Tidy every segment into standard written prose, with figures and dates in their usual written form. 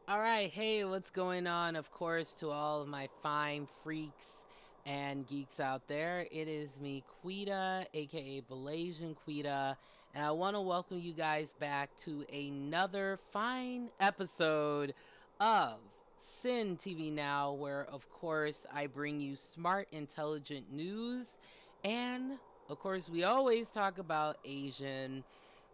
All right, hey, what's going on? Of course, to all of my fine freaks and geeks out there, it is me, Quita, aka Malaysian Quita, and I want to welcome you guys back to another fine episode of Sin TV Now, where, of course, I bring you smart, intelligent news, and, of course, we always talk about Asian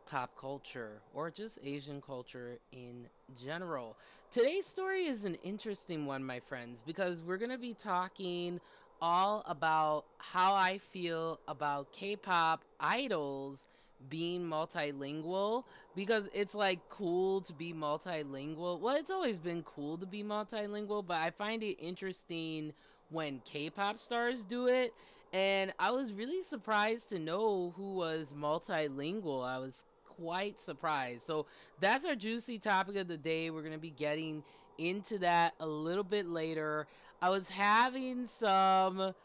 pop culture or just Asian culture in general. Today's story is an interesting one, my friends, because we're going to be talking all about how I feel about K pop idols being multilingual because it's like cool to be multilingual. Well, it's always been cool to be multilingual, but I find it interesting when K pop stars do it. And I was really surprised to know who was multilingual. I was quite surprised. So that's our juicy topic of the day. We're going to be getting into that a little bit later. I was having some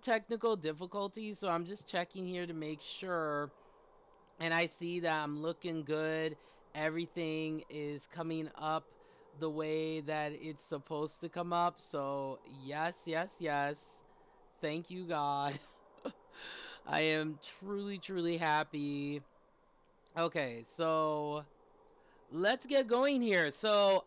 technical difficulties, so I'm just checking here to make sure, and I see that I'm looking good. Everything is coming up the way that it's supposed to come up. So, yes, yes, yes. Thank you, God. I am truly, truly happy. Okay, so let's get going here. So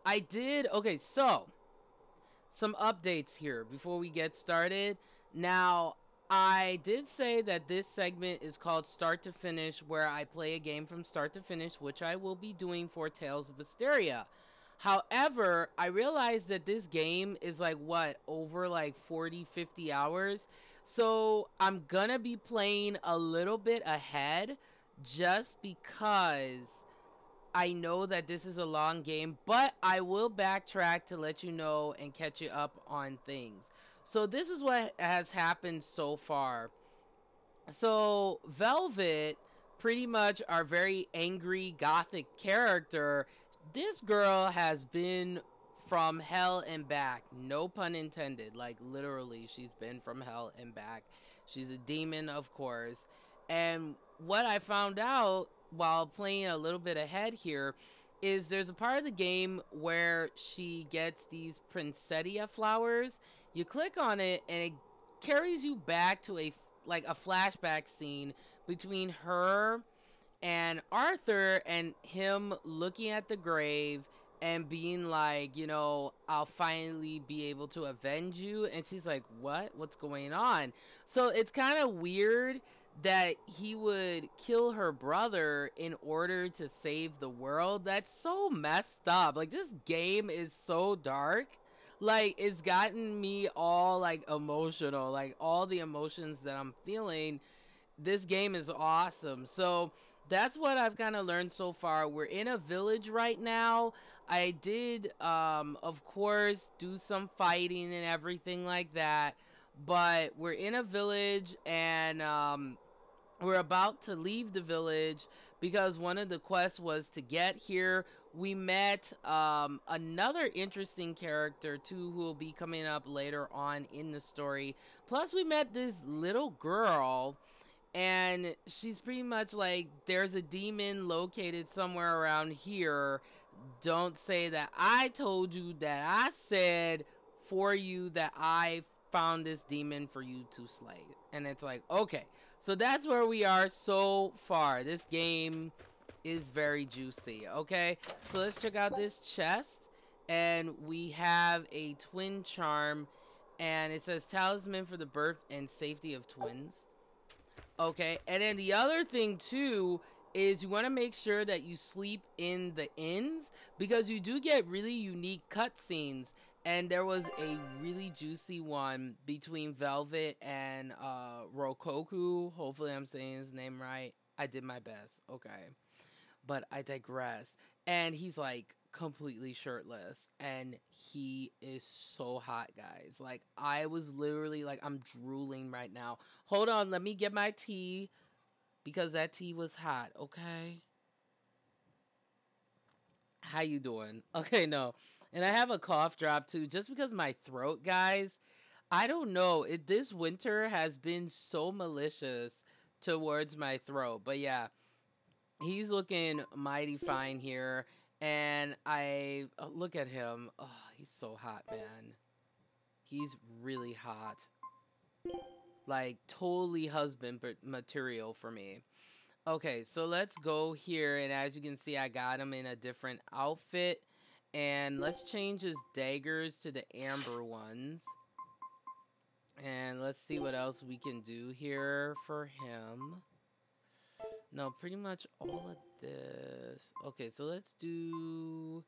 some updates here before we get started. Now, I did say that this segment is called Start to Finish, where I play a game from start to finish, which I will be doing for Tales of Hysteria. However, I realized that this game is like what, over like 40, 50 hours. So I'm gonna be playing a little bit ahead just because I know that this is a long game, but I will backtrack to let you know and catch you up on things. So this is what has happened so far. So Velvet, pretty much our very angry gothic character, this girl has been from hell and back. No pun intended. Like literally, she's been from hell and back. She's a demon, of course. And what I found out while playing a little bit ahead here is there's a part of the game where she gets these poinsettia flowers. You click on it and it carries you back to a flashback scene between her and Arthur and him looking at the grave and being like, I'll finally be able to avenge you. And she's like, what? What's going on? So it's kind of weird that he would kill her brother in order to save the world. That's so messed up. Like, this game is so dark. Like, it's gotten me all like emotional, like all the emotions that I'm feeling. This game is awesome. So that's what I've kind of learned so far. We're in a village right now. I did, of course, do some fighting and everything like that. But we're in a village and we're about to leave the village because one of the quests was to get here. We met another interesting character too who will be coming up later on in the story. Plus we met this little girl and she's pretty much like, there's a demon located somewhere around here. Don't say that I told you, that I said for you that I found this demon for you to slay. And it's like, okay, so that's where we are so far. This game is very juicy. Okay, so let's check out this chest, and we have a twin charm, and it says talisman for the birth and safety of twins. Okay, and then the other thing too is you want to make sure that you sleep in the inns because you do get really unique cutscenes. And there was a really juicy one between Velvet and Rokoku. Hopefully I'm saying his name right. I did my best. Okay. But I digress. And he's like completely shirtless. And he is so hot, guys. Like, I was literally like, I'm drooling right now. Hold on. Let me get my tea. Because that tea was hot. Okay. How you doing? Okay, no. And I have a cough drop too, just because my throat, guys. I don't know. This winter has been so malicious towards my throat. But yeah, he's looking mighty fine here. And I look at him. Oh, he's so hot, man. He's really hot. Like totally husband material for me. Okay, so let's go here, and as you can see, I got him in a different outfit. And let's change his daggers to the amber ones. And let's see what else we can do here for him. No, pretty much all of this. Okay, so let's do...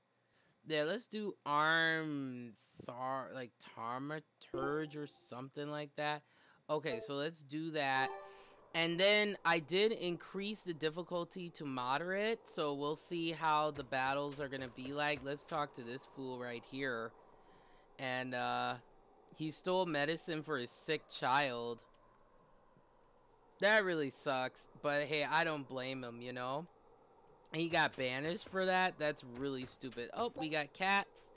Yeah, let's do like Tarmaturge or something like that. Okay, so let's do that. And then I did increase the difficulty to moderate, so we'll see how the battles are gonna be like. Let's talk to this fool right here. And he stole medicine for his sick child. That really sucks, but hey, I don't blame him, you know? He got banished for that. That's really stupid. Oh, we got cats.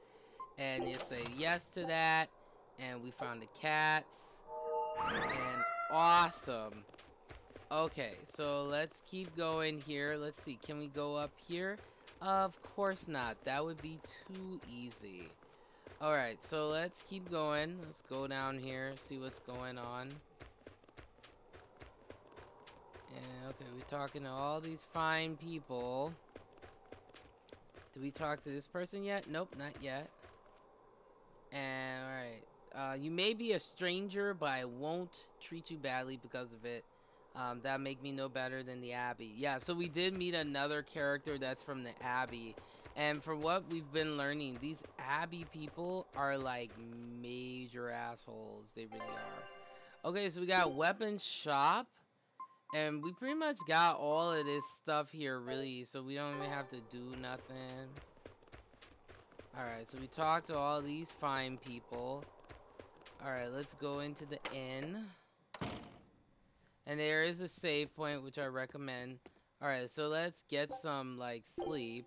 And you say yes to that. And we found the cats. And awesome. Okay, so let's keep going here. Let's see, can we go up here? Of course not. That would be too easy. Alright, so let's keep going. Let's go down here, see what's going on. And okay, we're talking to all these fine people. Did we talk to this person yet? Nope, not yet. And alright. You may be a stranger, but I won't treat you badly because of it. That make me no better than the Abbey. Yeah, so we did meet another character that's from the Abbey. And from what we've been learning, these Abbey people are like major assholes. They really are. Okay, so we got weapons shop. And we pretty much got all of this stuff here, really. So we don't even have to do nothing. Alright, so we talked to all these fine people. Alright, let's go into the inn. And there is a save point, which I recommend. Alright, so let's get some, like, sleep.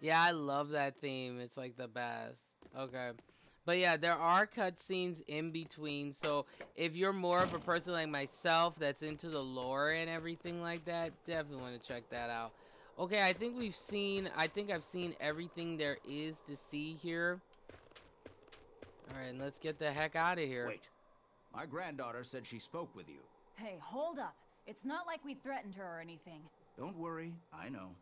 Yeah, I love that theme. It's, like, the best. Okay. But yeah, there are cutscenes in between. So if you're more of a person like myself that's into the lore and everything like that, definitely want to check that out. Okay, I think I've seen everything there is to see here. Alright, let's get the heck out of here. Wait. My granddaughter said she spoke with you. Hey, hold up. It's not like we threatened her or anything. Don't worry, I know.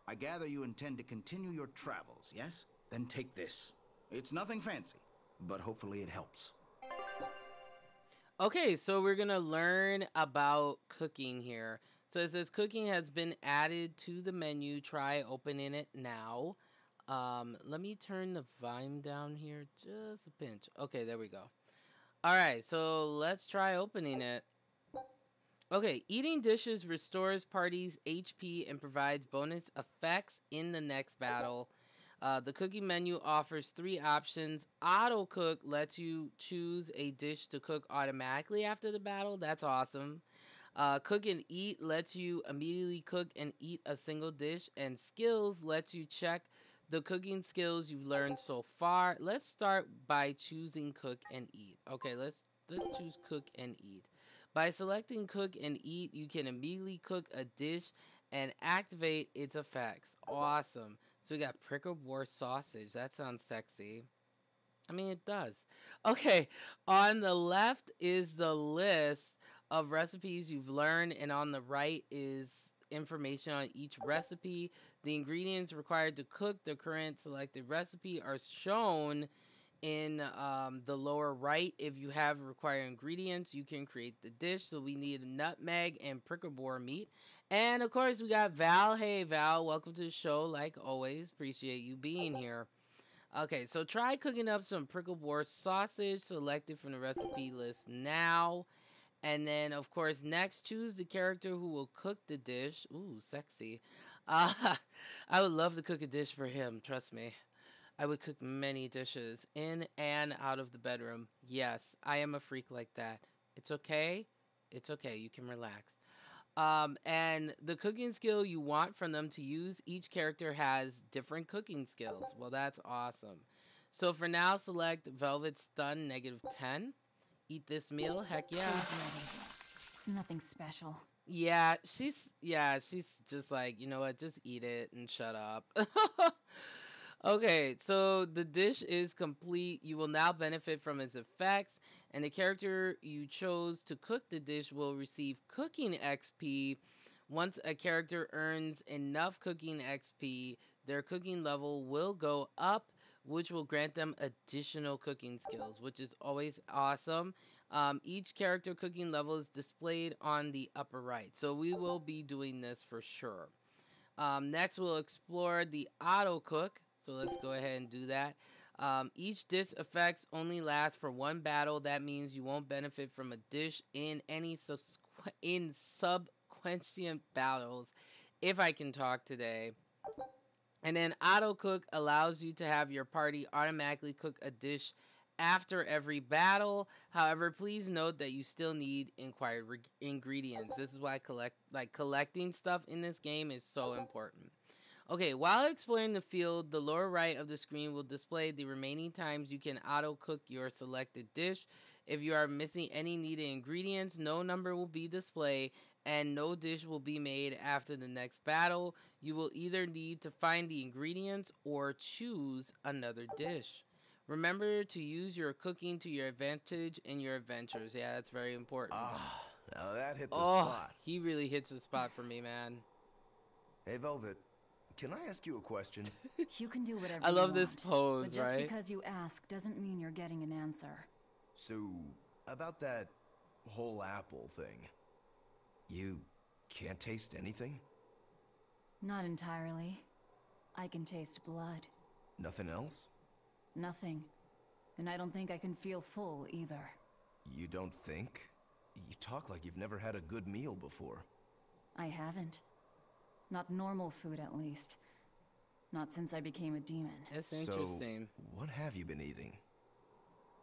I gather you intend to continue your travels, yes? Then take this. It's nothing fancy, but hopefully it helps. Okay, so we're gonna learn about cooking here. So it says cooking has been added to the menu. Try opening it now. Let me turn the volume down here just a pinch. Okay, there we go. Alright, so let's try opening it. Okay, eating dishes restores parties' HP and provides bonus effects in the next battle. The cooking menu offers 3 options. Auto cook lets you choose a dish to cook automatically after the battle. That's awesome. Cook and eat lets you immediately cook and eat a single dish. And skills lets you check the cooking skills you've learned so far. Let's start by choosing cook and eat. Okay, let's choose cook and eat. By selecting cook and eat, you can immediately cook a dish and activate its effects. Awesome. So we got prickle war sausage. That sounds sexy. I mean, it does. Okay, on the left is the list of recipes you've learned, and on the right is information on each recipe. The ingredients required to cook the current selected recipe are shown in the lower right. If you have required ingredients, you can create the dish. So we need nutmeg and prickle boar meat. And of course, we got Val. Hey, Val, welcome to the show. Like always, appreciate you being here. Okay, so try cooking up some prickle boar sausage selected from the recipe list now. And then, of course, next, choose the character who will cook the dish. Ooh, sexy. I would love to cook a dish for him, trust me. I would cook many dishes in and out of the bedroom. Yes, I am a freak like that. It's okay. It's okay. You can relax. And the cooking skill you want from them to use, each character has different cooking skills. Well, that's awesome. So for now, select Velvet Stun -10. Eat this meal. Heck yeah. It's nothing special. She's just like, you know what, just eat it and shut up. Okay, so the dish is complete. You will now benefit from its effects, and the character you chose to cook the dish will receive cooking XP. Once a character earns enough cooking XP, their cooking level will go up, which will grant them additional cooking skills, which is always awesome. Each character cooking level is displayed on the upper right, so we will be doing this for sure. Next, we'll explore the auto cook. So let's go ahead and do that. Each dish effects only last for one battle. That means you won't benefit from a dish in any subsequent battles, if I can talk today. And then auto cook allows you to have your party automatically cook a dish after every battle. However, please note that you still need acquired ingredients. This is why collecting stuff in this game is so important. Okay, while exploring the field, the lower right of the screen will display the remaining times you can auto cook your selected dish. If you are missing any needed ingredients, no number will be displayed and no dish will be made after the next battle. You will either need to find the ingredients or choose another dish. Remember to use your cooking to your advantage in your adventures. Yeah, that's very important. Now that hit the spot. He really hits the spot for me, man. Hey, Velvet, can I ask you a question? You can do whatever I love you this want, pose, but just right? because you ask doesn't mean you're getting an answer. So, about that whole apple thing, you can't taste anything? Not entirely. I can taste blood. Nothing else? Nothing. And I don't think I can feel full either. You don't think? You talk like you've never had a good meal before. I haven't. Not normal food, at least. Not since I became a demon. That's interesting. So, what have you been eating?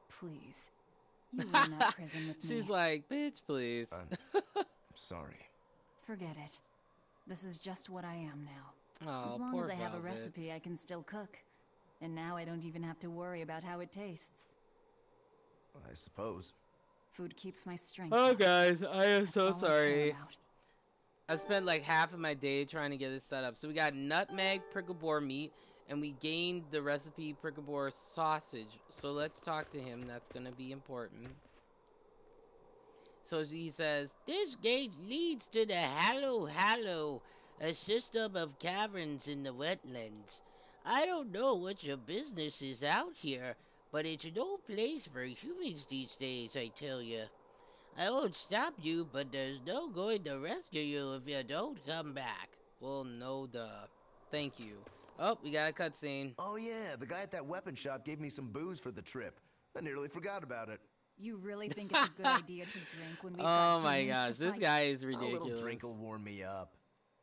Please. You were in that prison with me. She's like, bitch, please. I'm sorry. Forget it. This is just what I am now. Oh, as long poor as I have a Velvet. recipe, I can still cook. And now I don't even have to worry about how it tastes. I suppose. Food keeps my strength Oh, up. guys, I am That's so all I care sorry. about. I spent like half of my day trying to get this set up. So we got nutmeg prickle boar meat, and we gained the recipe prickle boar sausage. So let's talk to him. That's going to be important. So he says, this gate leads to the Hallow, a system of caverns in the wetlands. I don't know what your business is out here, but it's no place for humans these days, I tell you. I won't stop you, but there's no going to rescue you if you don't come back. Well, no duh. Thank you. Oh, we got a cutscene. Oh yeah, the guy at that weapon shop gave me some booze for the trip. I nearly forgot about it. You really think it's a good idea to drink when we've Oh got my demons gosh, to this fight? guy is A ridiculous. little drink will warm me up.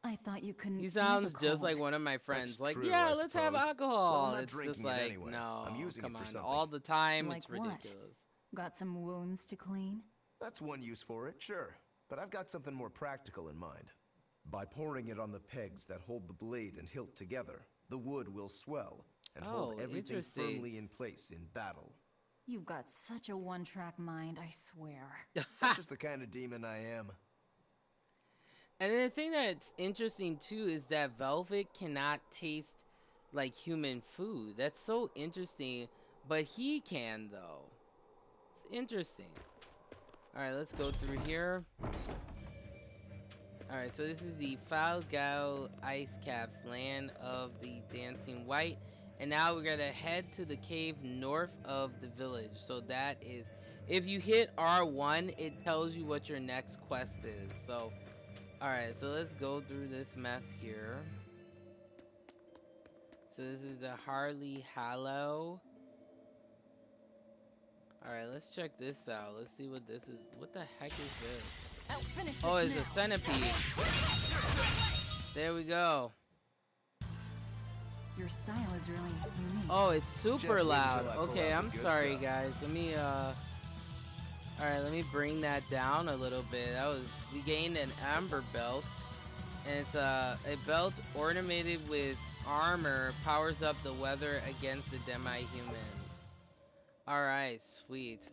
I thought you couldn't He feel sounds the just like cold. one of my friends. That's Like, true, yeah, I let's have suppose. alcohol. Well, I'm not It's just drinking it like, anyway. no, I'm using come it for on, something. all the time. Like It's what? ridiculous. Got some wounds to clean? That's one use for it, sure. But I've got something more practical in mind. By pouring it on the pegs that hold the blade and hilt together, the wood will swell and hold Oh, everything interesting. firmly in place in battle. You've got such a one-track mind, I swear. That's just the kind of demon I am. And then the thing that's interesting too is that Velvet cannot taste like human food. That's so interesting. But he can though. It's interesting. Alright, let's go through here. Alright, so this is the Falgao Ice Caps, land of the Dancing White. And now we're gonna head to the cave north of the village. So that is, if you hit R1, it tells you what your next quest is. So, alright, so let's go through this mess here. So this is the Harley Hallow. Alright, let's check this out. Let's see what this is. What the heck is this? I'll finish this Oh, it's now. a centipede. There we go. Your style is really unique. Oh, it's super Just wait loud. until I pull Okay, out I'm the good sorry, stuff. guys. Let me, Alright, let me bring that down a little bit. We gained an amber belt. And it's a belt ornamented with armor, powers up the weather against the demi-humans. Alright, sweet.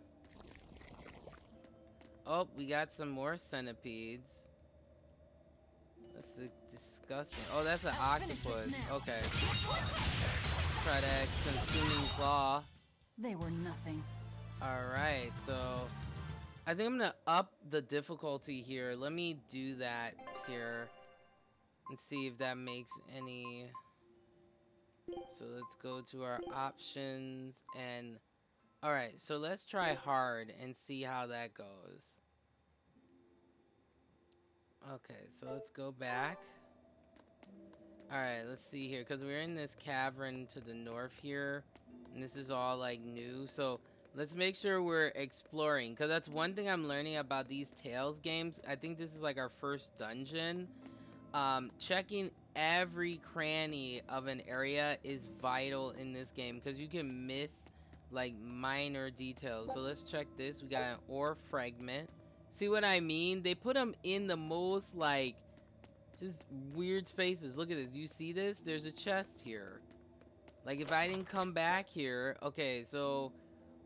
Oh, we got some more centipedes. That's disgusting. Oh, that's an octopus. Okay. Try that consuming claw. They were nothing. Alright, so I think I'm gonna up the difficulty here. Let me do that here and see if that makes any. So let's go to our options and alright, so let's try hard and see how that goes. Okay, so let's go back. Alright, let's see here, because we're in this cavern to the north here, and this is all like new, so let's make sure we're exploring, because that's one thing I'm learning about these Tales games. I think this is like our first dungeon. Checking every cranny of an area is vital in this game, because you can miss like minor details. So let's check this. We got an ore fragment. See what I mean? They put them in the most like just weird spaces. Look at this. You see this? There's a chest here. Like if I didn't come back here. Okay, so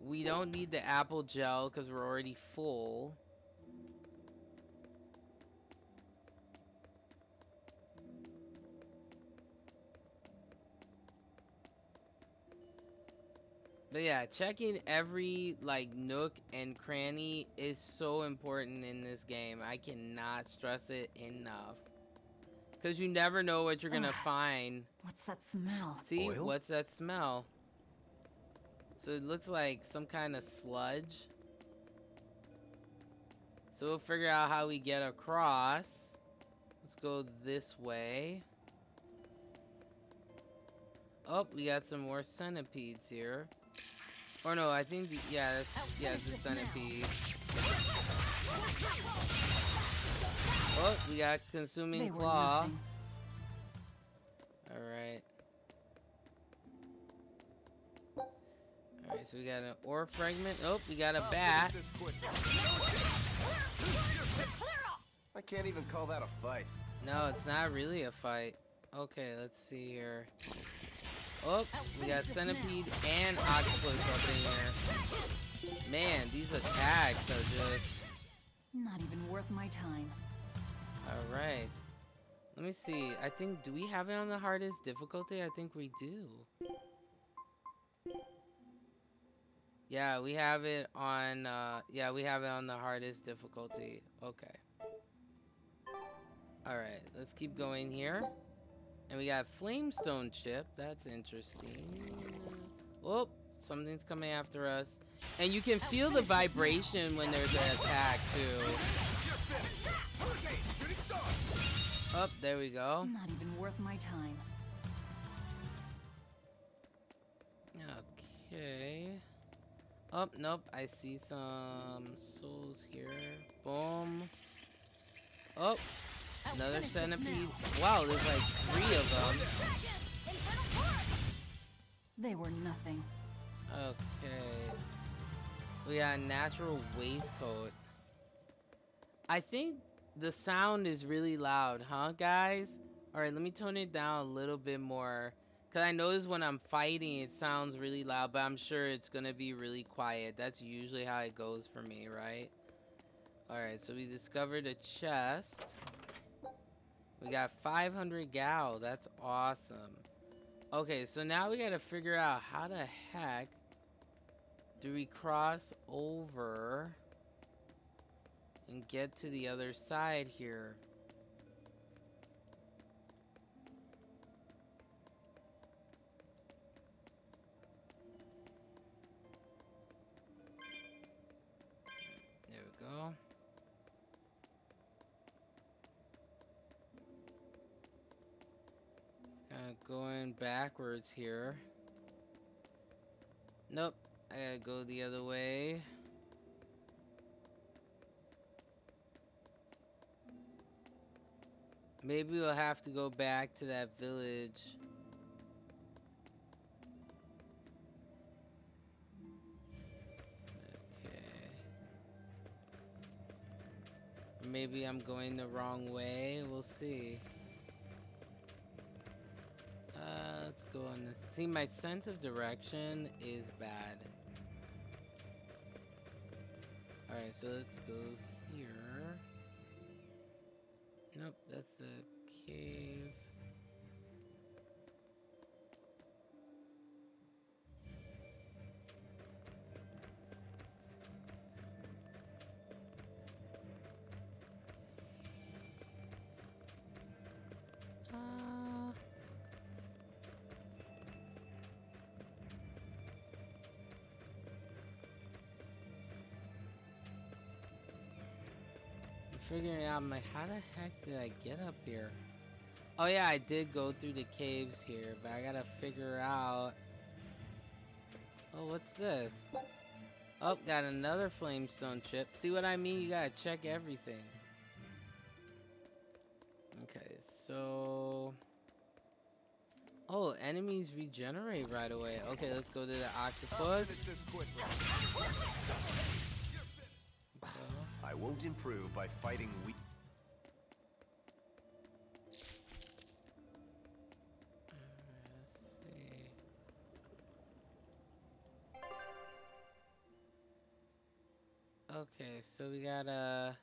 we don't need the apple gel because we're already full. But yeah, checking every like nook and cranny is so important in this game. I cannot stress it enough. Because you never know what you're gonna find. What's that smell? See? Oil? What's that smell? So it looks like some kind of sludge. So we'll figure out how we get across. Let's go this way. Oh, we got some more centipedes here. Or no, I think, yeah, it's the centipede. Oh, we got consuming claw. Alright. Alright, so we got an ore fragment. Oh, we got a bat. I can't even call that a fight. No, it's not really a fight. Okay, let's see here. Oh, we got centipede and octopus up in here. Man, these attacks are just... Not even worth my time. Alright. Let me see. I think, do we have it on the hardest difficulty? I think we do. Yeah, we have it on, yeah, we have it on the hardest difficulty. Okay. Alright, let's keep going here. And we got flamestone chip. That's interesting. Oh, something's coming after us. And you can feel the vibration when there's an attack, too. Oh, there we go. Not even worth my time. Okay. Oh, nope. I see some souls here. Boom. Oh, another centipede. Wow, there's like 3 of them. They were nothing. Okay. We got a natural waistcoat. I think the sound is really loud, huh, guys? Alright, let me tone it down a little bit more. Because I notice when I'm fighting, it sounds really loud, but I'm sure it's going to be really quiet. That's usually how it goes for me, right? Alright, so we discovered a chest. We got 500 gal. That's awesome. Okay, so now we got to figure out how the heck do we cross over and get to the other side here. There we go. It's kind of going backwards here. Nope, I gotta go the other way. Maybe we'll have to go back to that village. Okay. Maybe I'm going the wrong way. We'll see. Let's go on this. See, my sense of direction is bad. Alright, so let's go here. Nope, that's the cave. Figuring out, I'm like, how the heck did I get up here? Oh yeah, I did go through the caves here, but I gotta figure out... Oh, what's this? Oh, got another flamestone chip. See what I mean? You gotta check everything. Okay, so... Oh, enemies regenerate right away. Okay, let's go to the octopus. I won't improve by fighting weak. Let's see. Okay, so we gotta...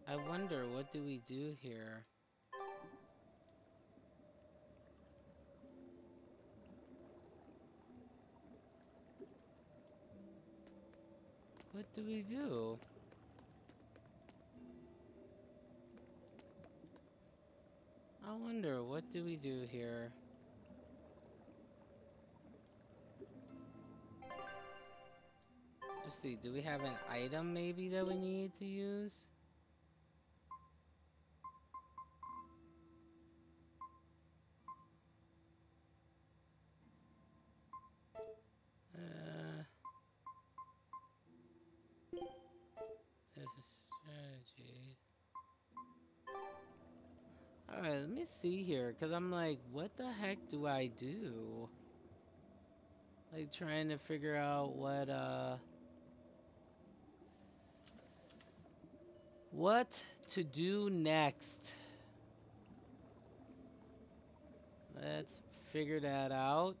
I wonder, what do we do here? What do we do? I wonder, what do we do here? Let's see, do we have an item maybe that we need to use? There's a strategy. Alright, let me see here, because I'm like, what the heck do I do? Like, trying to figure out what to do next. Let's figure that out.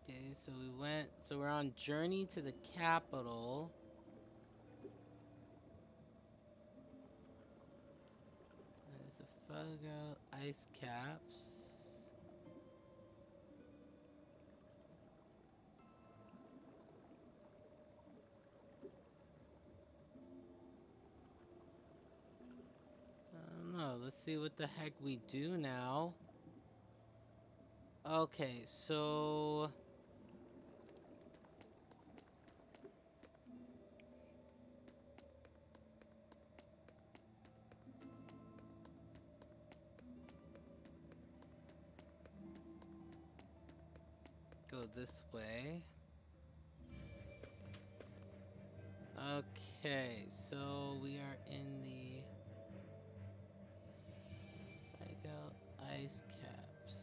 Okay, so we're on journey to the capital. There's the Fuggo ice caps. I don't know, let's see what the heck we do now. Okay, so... Go this way. Okay, so we are in the Fuggo ice caps.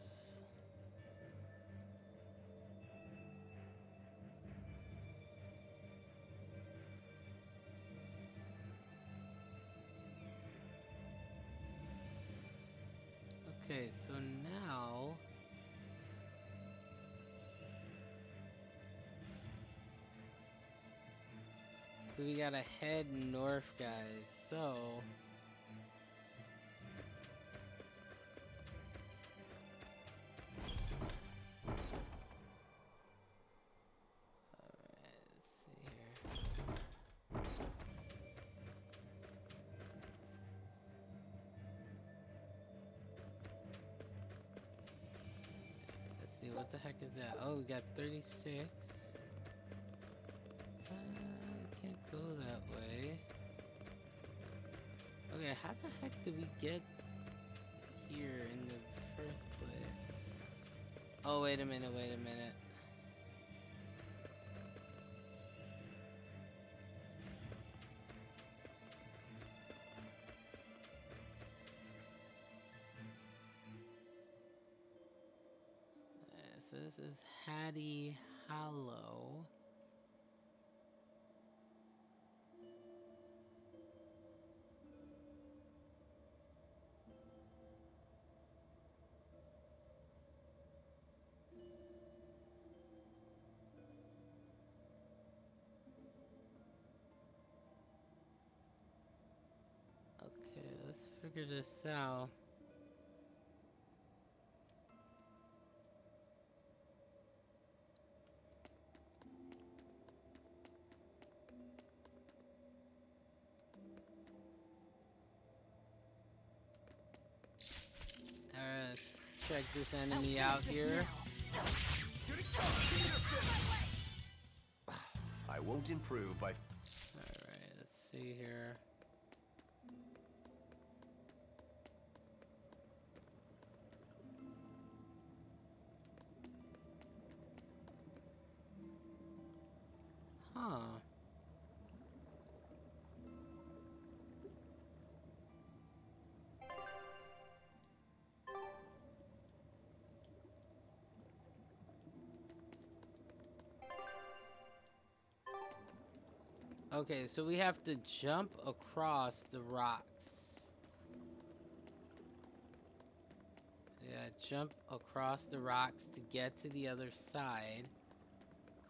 Okay, so now we gotta head north, guys. So what the heck is that? Oh, we got 36. Can't go that way. Okay, how the heck did we get here in the first place? Oh, wait a minute, wait a minute. So this is Hattie Hollow. figure this out. Alright, let's check this enemy out here. I won't improve by... Alright, let's see here. Huh. Okay, so we have to jump across the rocks. Yeah, jump across the rocks to get to the other side.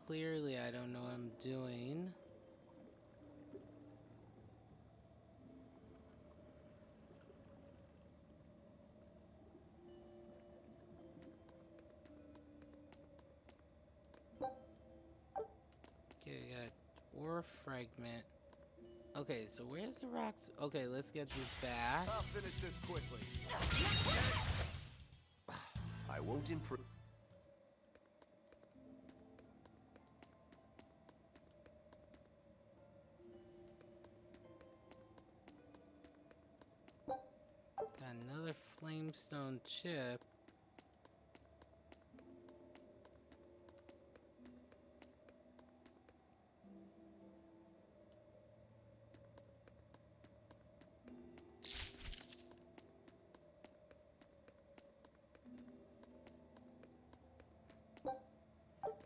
Clearly, I don't know what I'm doing. Okay, we got ore fragment. Okay, so where's the rocks? Okay, let's get this back. I'll finish this quickly. I won't improve. Got another flamestone chip.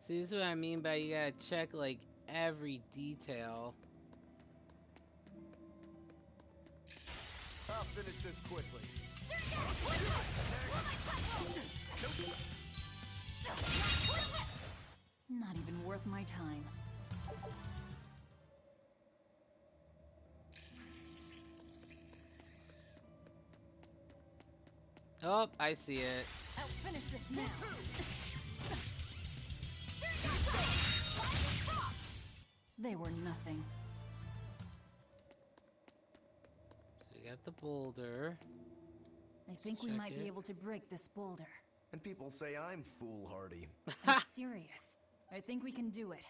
See, this is what I mean by you gotta check like every detail. I'll finish this quickly. Not even worth my time. Oh, I see it. I'll finish this now. They were nothing. So we got the boulder. I think we Check might it. be able to break this boulder. And people say I'm foolhardy. I'm serious. I think we can do it.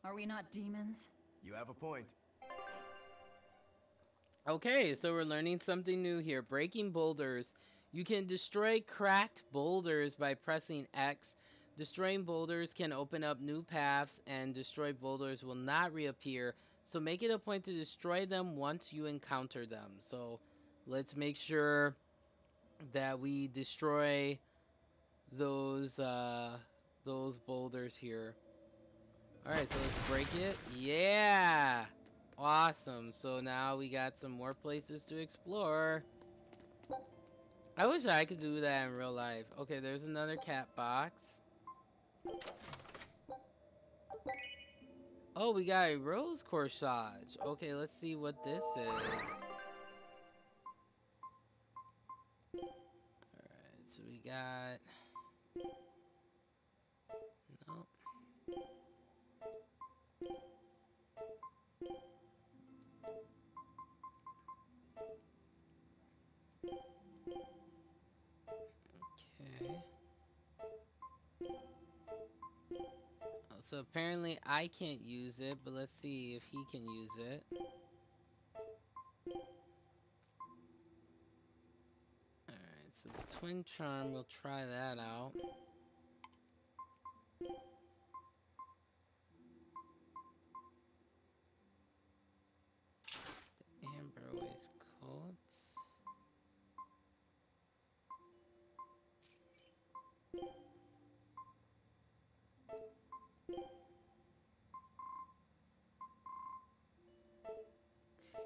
Are we not demons? You have a point. Okay, so we're learning something new here. Breaking boulders. You can destroy cracked boulders by pressing X. Destroying boulders can open up new paths, and destroyed boulders will not reappear. So make it a point to destroy them once you encounter them. So let's make sure that we destroy those boulders here. Alright, so let's break it. Yeah! Awesome. So now we got some more places to explore. I wish I could do that in real life. Okay, there's another cat box. Oh, we got a rose corsage. Okay, let's see what this is. Alright, so we got... Nope. Okay. So apparently I can't use it, but let's see if he can use it. Alright, so the twin charm, we'll try that out. The amber waistcoat.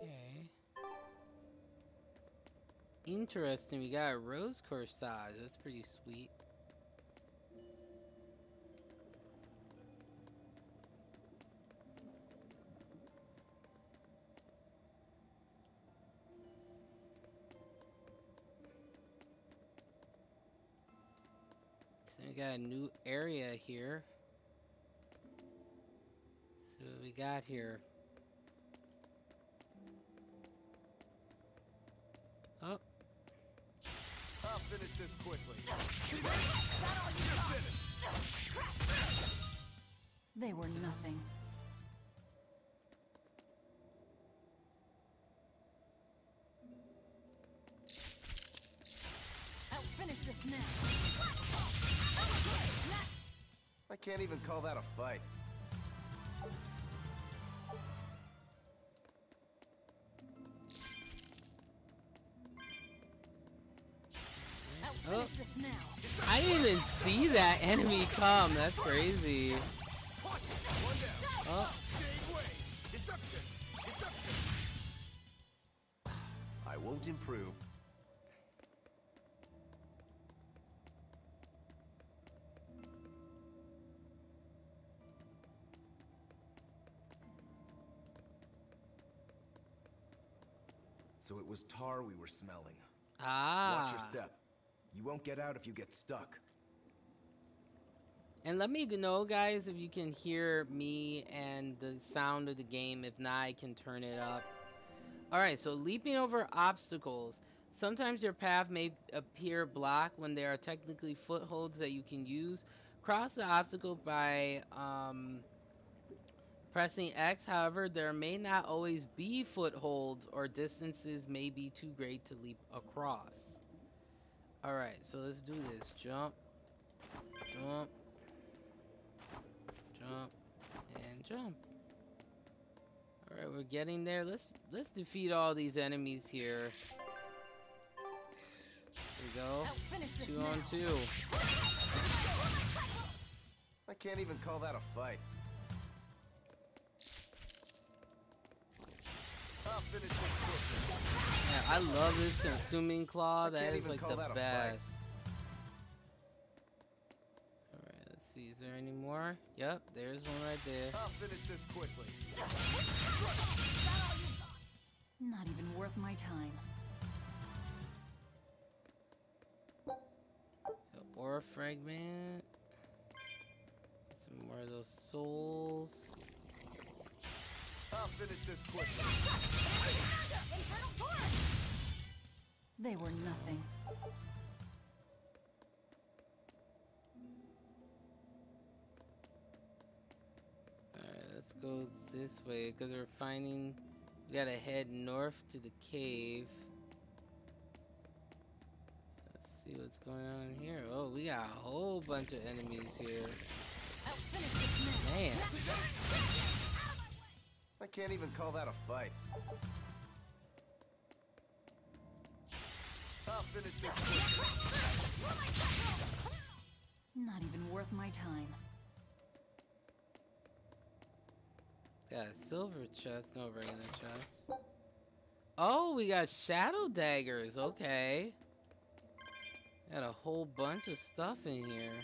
Okay. Interesting, we got a rose corsage. That's pretty sweet. We got a new area here. So what we got here? Oh. I'll finish this quickly. They were nothing. I'll finish this now. I can't even call that a fight. Oh. I didn't even see that enemy come. That's crazy. Oh. I won't improve. So it was tar we were smelling. Ah. Watch your step. You won't get out if you get stuck. And let me know, guys, if you can hear me and the sound of the game. If not, I can turn it up. Alright, so leaping over obstacles. Sometimes your path may appear blocked when there are technically footholds that you can use. Cross the obstacle by pressing X. However, there may not always be footholds, or distances may be too great to leap across. Alright, so let's do this. Jump. Jump. Jump. And jump. Alright, we're getting there. Let's defeat all these enemies here. There we go. 2 on 2. I can't even call that a fight. I'll finish this quickly. Yeah, I love this consuming claw. That is like the best. Alright, let's see. Is there any more? Yep, there's one right there. I'll finish this quickly. Not even worth my time. Aura fragment. Some more of those souls. I'll finish this quickly. They were nothing. Alright, let's go this way because we're finding. We gotta head north to the cave. Let's see what's going on here. Oh, we got a whole bunch of enemies here. Man. I can't even call that a fight. I'll finish this quickly. Not even worth my time. Got a silver chest, no regular chest. Oh, we got shadow daggers. Okay. Got a whole bunch of stuff in here.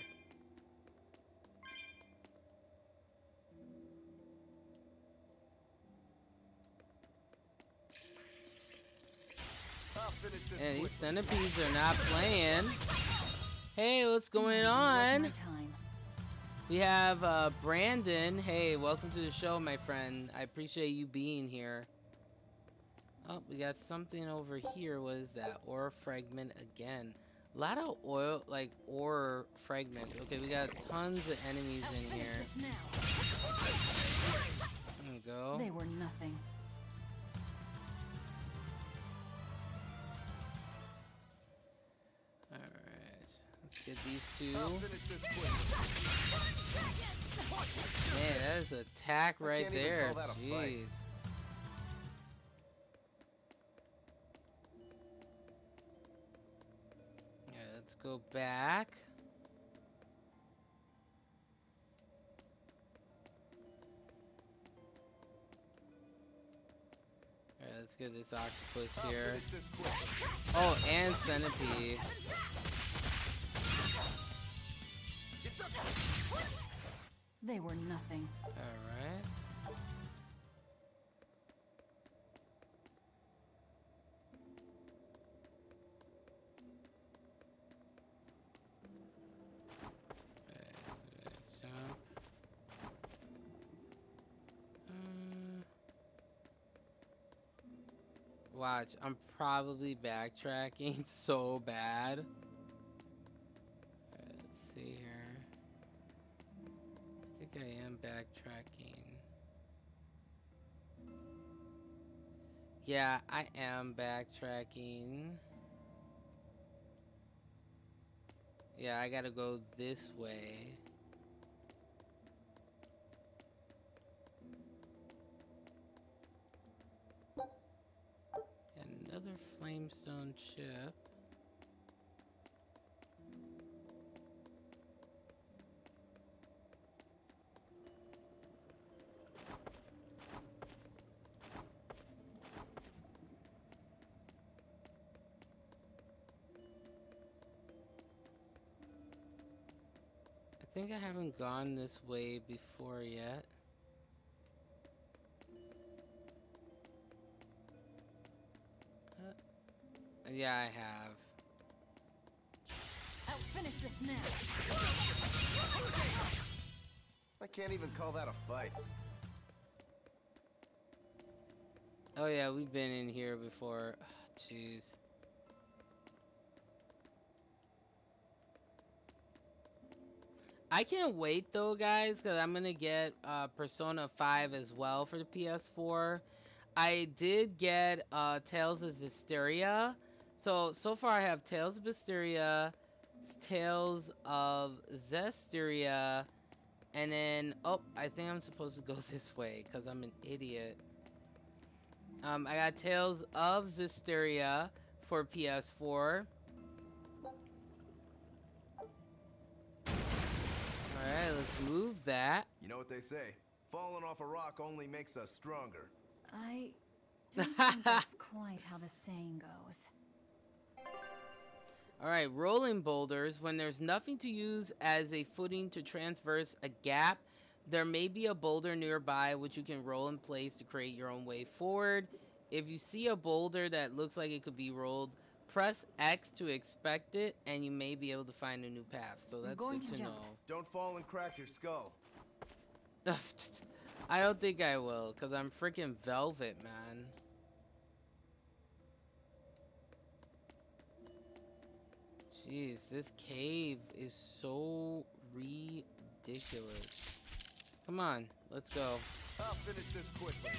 And these centipedes are not playing. Hey, what's going on? We have Brandon. Hey, welcome to the show, my friend. I appreciate you being here. Oh, we got something over here. What is that? Ore fragment again. A lot of oil, like ore fragments. Okay, we got tons of enemies in here. There we go. They were nothing. Get these two. Man, that is an attack right there. Jeez. Yeah, let's go back. Alright, let's get this octopus here. Oh, and centipede. They were nothing. Alright. Watch, I'm probably backtracking so bad. Alright, let's see here. I think I am backtracking. Yeah, I am backtracking. Yeah, I gotta go this way. And another flamestone chip. I think I haven't gone this way before yet. Yeah, I have. I'll finish this now. I can't even call that a fight. Oh yeah, we've been in here before. Jeez. I can't wait though, guys, because I'm gonna get Persona 5 as well for the PS4. I did get Tales of Zestiria. So far I have Tales of Zestiria, Tales of Zestiria, and then I think I'm supposed to go this way because I'm an idiot. I got Tales of Zestiria for PS4. Alright, let's move that. You know what they say? Falling off a rock only makes us stronger. I don't think that's quite how the saying goes. Alright, rolling boulders. When there's nothing to use as a footing to traverse a gap, there may be a boulder nearby which you can roll in place to create your own way forward. If you see a boulder that looks like it could be rolled, press X to expect it, and you may be able to find a new path. So that's good to know. Don't fall and crack your skull. I don't think I will, because I'm freaking velvet, man. Jeez, this cave is so ridiculous. Come on, let's go. I'll finish this quickly.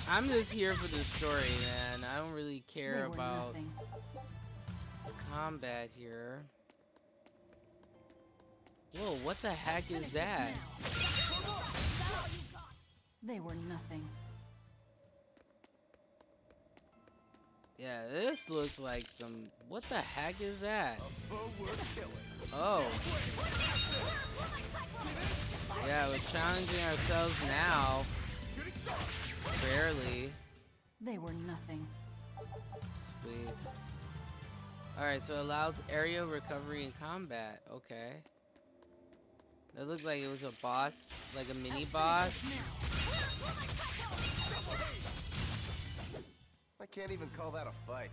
I'm just here for the story, man. I don't really care about combat here. Whoa, what the heck is that? They were nothing. Yeah, this looks like some... What the heck is that? Oh. Oh. Yeah, we're challenging ourselves now. Barely. They were nothing. Sweet. Alright, so it allows area recovery in combat. Okay. That looked like it was a boss, like a mini boss. I can't even call that a fight.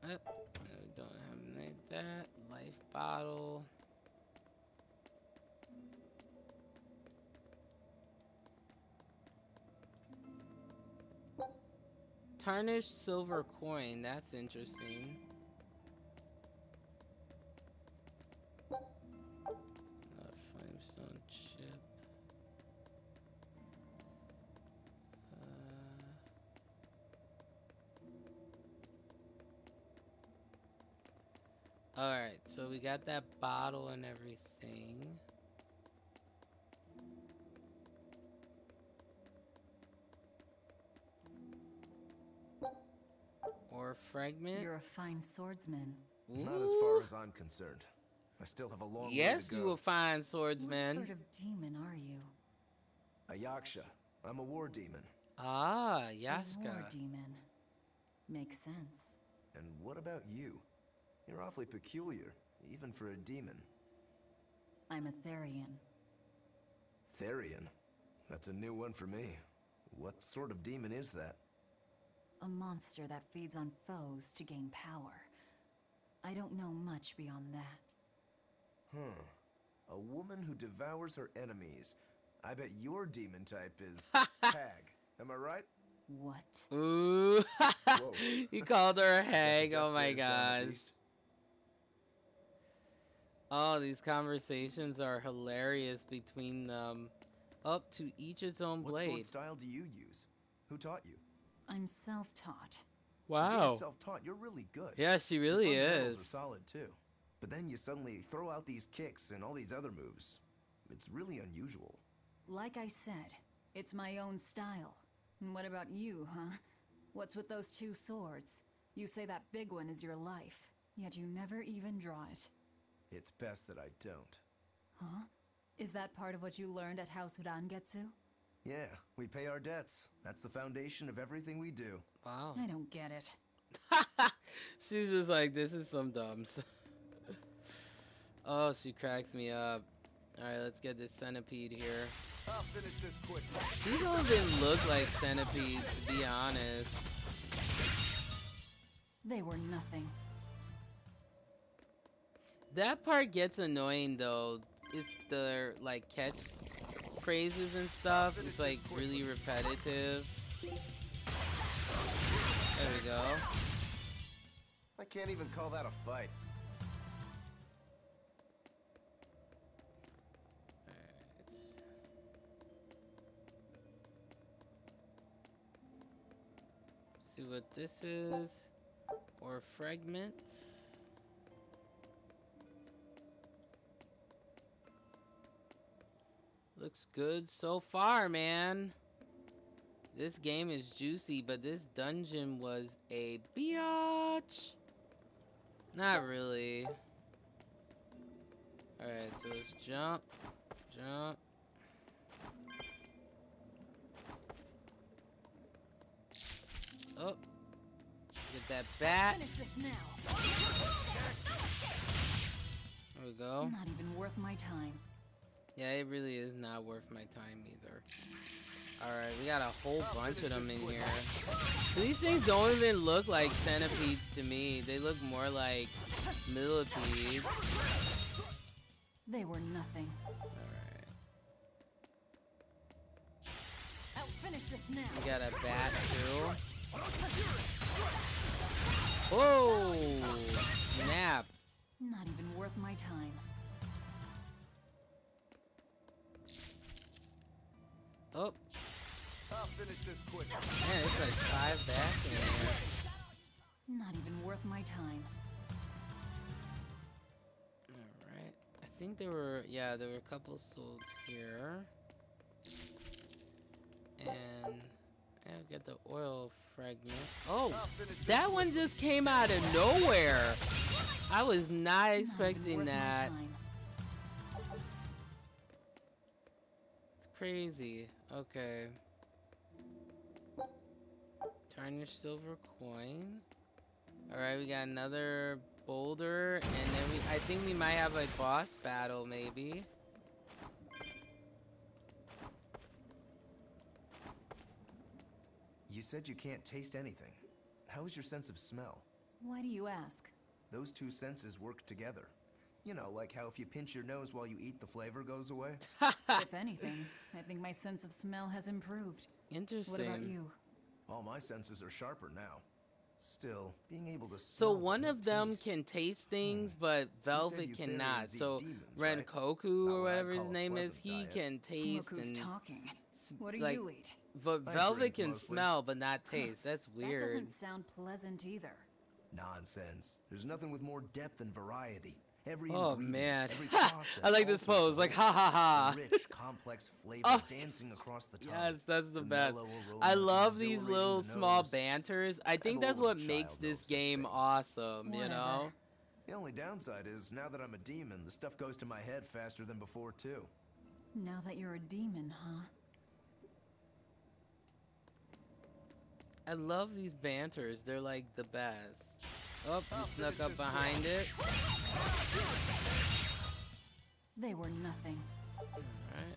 We don't have any of that. Life bottle. Tarnished silver coin. That's interesting. Another flamestone chip. Alright, so we got that bottle and everything. Or fragment. You're a fine swordsman. Ooh. Not as far as I'm concerned. I still have a long way to go. Yes, you a fine swordsman. What sort of demon are you? A yaksha. I'm a war demon. Ah, A Yashka. war demon. Makes sense. And what about you? You're awfully peculiar, even for a demon. I'm a Therian. Therian? That's a new one for me. What sort of demon is that? A monster that feeds on foes to gain power. I don't know much beyond that. Huh. A woman who devours her enemies. I bet your demon type is hag. Am I right? What? Ooh. Whoa. He called her a Got the hag. death Oh my glares down at gosh. least. Oh, these conversations are hilarious between them. Up to each its own What sword blade. style do you use? Who taught you? I'm self-taught. Wow. Being self-taught, you're really good. Yeah, she Your really fundamentals is. are solid too. But then you suddenly throw out these kicks and all these other moves. It's really unusual. Like I said, it's my own style. And what about you, huh? What's with those two swords? You say that big one is your life, yet you never even draw it. It's best that I don't. Huh? Is that part of what you learned at House Urangetsu? Yeah, we pay our debts. That's the foundation of everything we do. Wow. I don't get it. She's just like, this is some dumb stuff. Oh, she cracks me up. Alright, let's get this centipede here. I'll finish this quick. These don't even look like centipedes, to be honest. They were nothing. That part gets annoying though. It's the like catch phrases and stuff. It's like really repetitive. There we go. I can't even call that a fight. Alright. See what this is. Or fragment. Looks good so far, man. This game is juicy, but this dungeon was a biatch. Not really. Alright, so let's jump. Jump. Oh. Get that bat. Finish this now. There we go. Not even worth my time. Yeah, it really is not worth my time either. Alright, we got a whole bunch of them in here. These things don't even look like centipedes to me. They look more like millipedes. They were nothing. Alright. I'll finish this now. We got a bat too. Whoa! Snap. Not even worth my time. Oh, I'll finish this quick. man, it's like 5 bats in here. Not even worth my time. Alright. I think there were, yeah, there were a couple souls here. And I'll get the oil fragment. Oh, that one just came out of nowhere. I was not Not even expecting worth my that. time. It's crazy. Okay. Tarnished silver coin. Alright, we got another boulder. And then I think we might have a boss battle, maybe. You said you can't taste anything. How is your sense of smell? Why do you ask? Those two senses work together. You know, like how if you pinch your nose while you eat, the flavor goes away? If anything, I think my sense of smell has improved. Interesting. What about you? All my senses are sharper now. Still, being able to So smell but one not of them taste. can taste things, but Velvet Eutherians cannot. eat So demons, Ren right? Koku Not or what I'd whatever his call a name is, pleasant he diet. can taste Look who's and talking. What do like, you eat? but I Velvet drink can mostly. smell but not taste. That's That weird. doesn't sound pleasant either. Nonsense. There's nothing with more depth and variety. Every Oh ingredient, man, every process I like this alters pose. the Like whole. ha ha ha. The rich, complex flavor Oh, dancing across the tongue. Yes, that's the best. mellow aroma I love these exhilarating little the small nose. banters. I think I've that's what older makes child this knows such game things. awesome. You Whatever. know. The only downside is, now that I'm a demon, the stuff goes to my head faster than before, too. Now that you're a demon, huh? I love these banters. They're like the best. Oh, you snuck up behind it. They were nothing. Alright.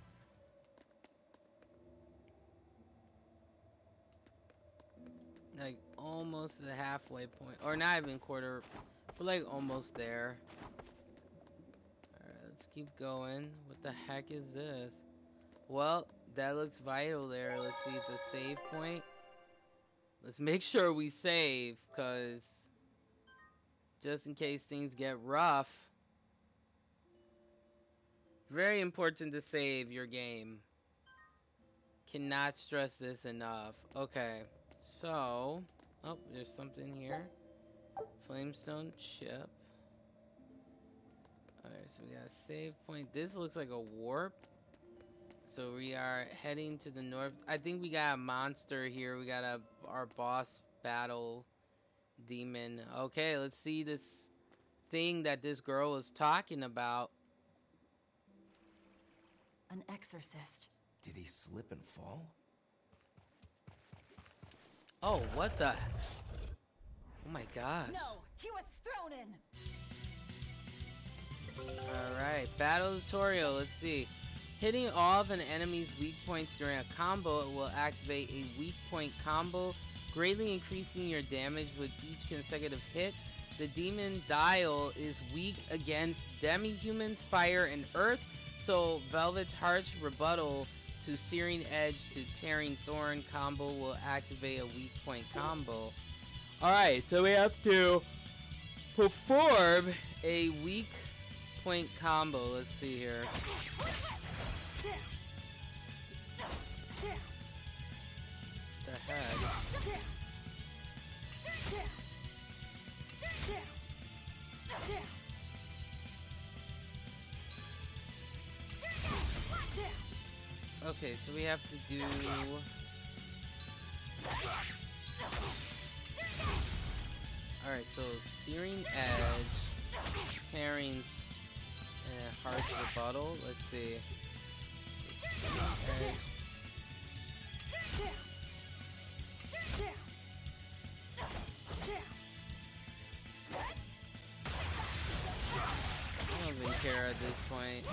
Like almost the halfway point. Or not even quarter. We're like almost there. Alright, let's keep going. What the heck is this? Well, that looks vital there. Let's see, it's a save point. Let's make sure we save, because just in case things get rough. Very important to save your game. Cannot stress this enough. Okay, so... Oh, there's something here. Flamestone chip. Alright, so we got a save point. This looks like a warp. So we are heading to the north. I think we got a monster here. We got our boss battle demon. Okay, let's see this thing that this girl was talking about. An exorcist. Did he slip and fall? Oh, what the? Oh my gosh. No, he was thrown in. Alright, battle tutorial. Let's see. Hitting all of an enemy's weak points during a combo will activate a weak point combo, greatly increasing your damage with each consecutive hit. The demon dial is weak against demi-humans, fire, and earth, so Velvet's harsh rebuttal to Searing Edge to Tearing Thorn combo will activate a weak point combo. Alright, so we have to perform a weak point combo. Let's see here. The heck? Okay, so we have to do... Alright, so Searing Edge, Tearing, Harsh Rebuttal. Let's see. So Searing Edge. I don't even care at this point.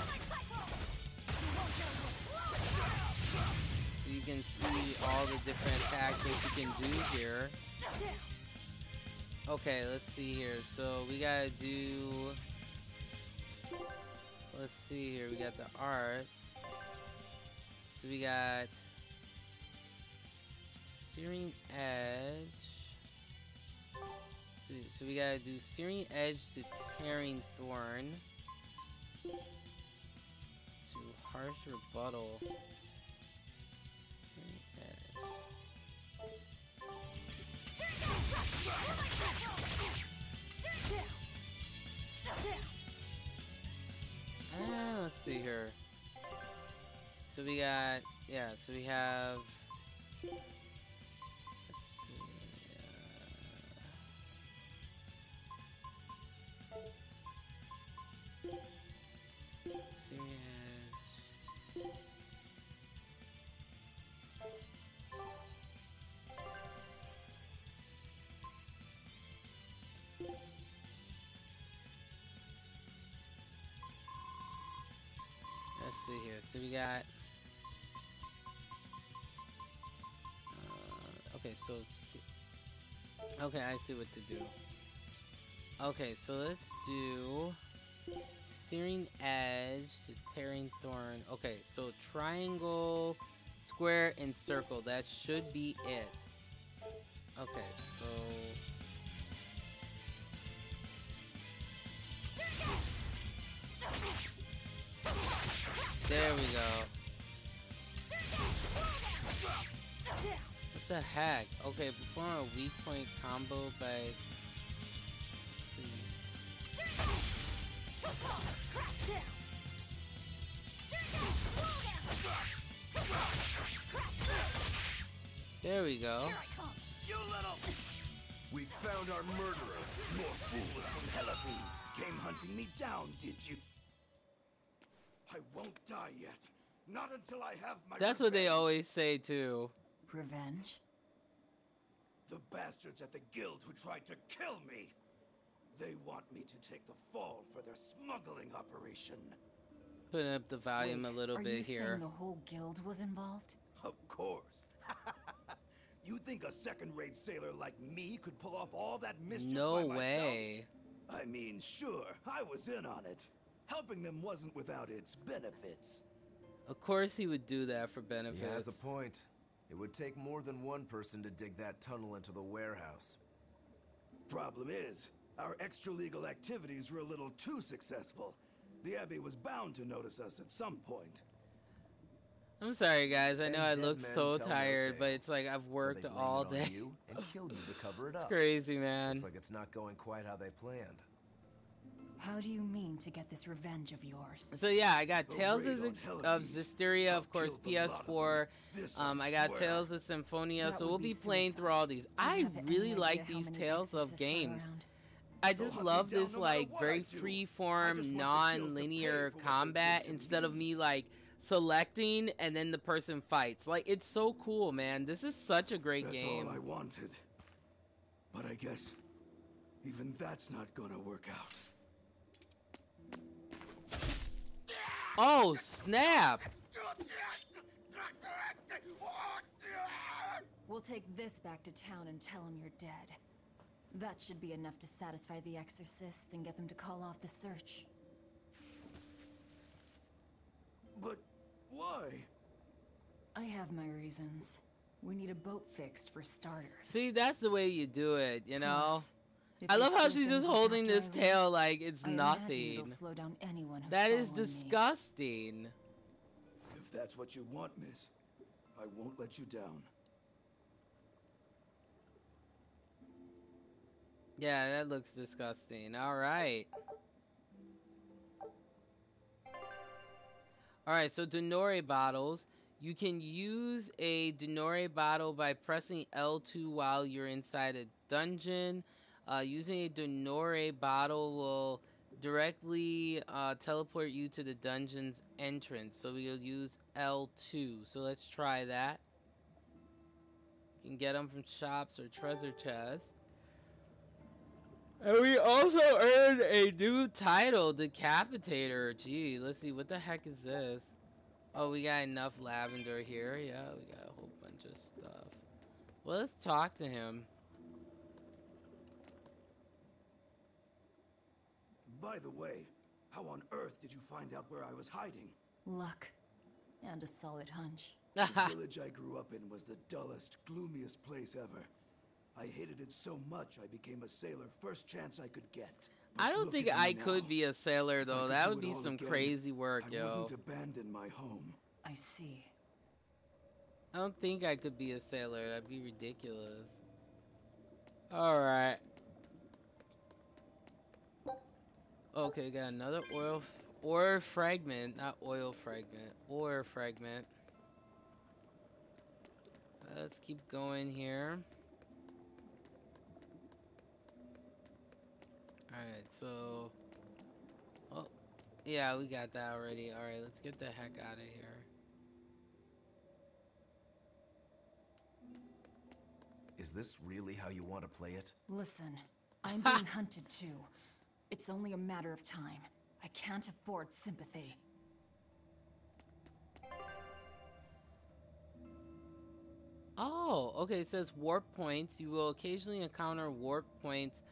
So you can see all the different attacks that you can do here. Okay, let's see here. So we gotta do... Let's see here. We got the arts. So we got... Searing Edge. So we gotta do Searing Edge to Tearing Thorn. To Harsh Rebuttal. Searing Edge. Let's see here. So we got, yeah, so we have... Let's see here. So we got... okay, so... Okay, I see what to do. Okay, so let's do... Searing Edge to Tearing Thorn. Okay, so triangle, square, and circle. That should be it. Okay, so... There we go. What the heck? Okay, perform a weak point combo by... Let's see. There we go. You little... We found our murderer. More fools from Hellapes came hunting me down, did you? I won't die yet. Not until I have my That's what they always say, too. Revenge? The bastards at the guild who tried to kill me. They want me to take the fall for their smuggling operation. Putting up the volume Wait, a little bit Are you here. saying the whole guild was involved? Of course. You think a second-rate sailor like me could pull off all that mischief by No myself? way. I mean, sure, I was in on it. Helping them wasn't without its benefits. Of course he would do that for benefits. He has a point. It would take more than one person to dig that tunnel into the warehouse. Problem is, our extra-legal activities were a little too successful. The Abbey was bound to notice us at some point. I'm sorry, guys. I know I dead look men so tell no tired, but tales. it's like I've So worked they blame all it on day. you and kill you to cover it It's up. crazy, man. Looks like it's not going quite how they planned. How do you mean to get this revenge of yours? So yeah, I got The Tales raid on of Helices Zisteria, of course, killed a lot of PS4. them. This I got swear. Tales of Symphonia, That so would we'll be be playing suicide. through all these. Do you I have any really idea like how these many Tales of exorcists are games. around? I They'll just hunt me love down this no matter like what very I do. I free-form, just want the guild to non-linear pay for what they combat did to instead of me. me like selecting and then the person fights. Like, it's so cool, man. This is such a great That's game. all I wanted. But I guess even that's not gonna work out. Oh, snap! We'll take this back to town and tell him you're dead. That should be enough to satisfy the exorcists and get them to call off the search. But why? I have my reasons. We need a boat fixed for starters. See, that's the way you do it, you know? Plus, if I you love how slow she's just things up holding after this I leave, tail like it's I imagine nothing. it'll slow down anyone who's That is following me. disgusting. If that's what you want, miss, I won't let you down. Yeah, that looks disgusting. Alright. Alright, so Denore bottles. You can use a Denore bottle by pressing L2 while you're inside a dungeon. Using a Denore bottle will directly teleport you to the dungeon's entrance. So we'll use L2. So let's try that. You can get them from shops or treasure chests. And we also earned a new title, Decapitator. Gee, let's see, what the heck is this? Oh, we got enough lavender here. Yeah, we got a whole bunch of stuff. Well, let's talk to him. By the way, how on earth did you find out where I was hiding? Luck. And a solid hunch. The village I grew up in was the dullest, gloomiest place ever. I hated it so much I became a sailor first chance I could get. I But don't look think at me I now. could be a sailor, If I though. could That do would it be all some again, crazy work, I yo. wouldn't abandon my home. I see. I don't think I could be a sailor. That'd be ridiculous. Alright. Okay, got another ore fragment. Not oil fragment. Ore fragment. Let's keep going here. Alright, so... Oh, yeah, we got that already. Alright, let's get the heck out of here. Is this really how you want to play it? Listen, I'm being hunted too. It's only a matter of time. I can't afford sympathy. Oh, okay, it says warp points. You will occasionally encounter warp points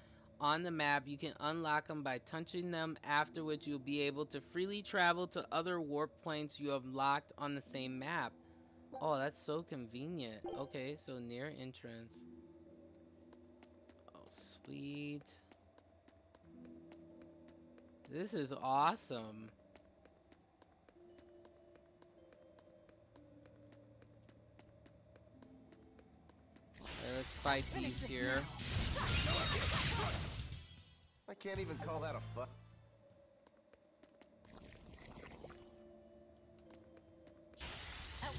on the map. You can unlock them by touching them, after which you'll be able to freely travel to other warp points you have locked on the same map. Oh, that's so convenient. Okay, so near entrance. Oh, sweet. This is awesome. Let's fight these here. I can't even call that a fight.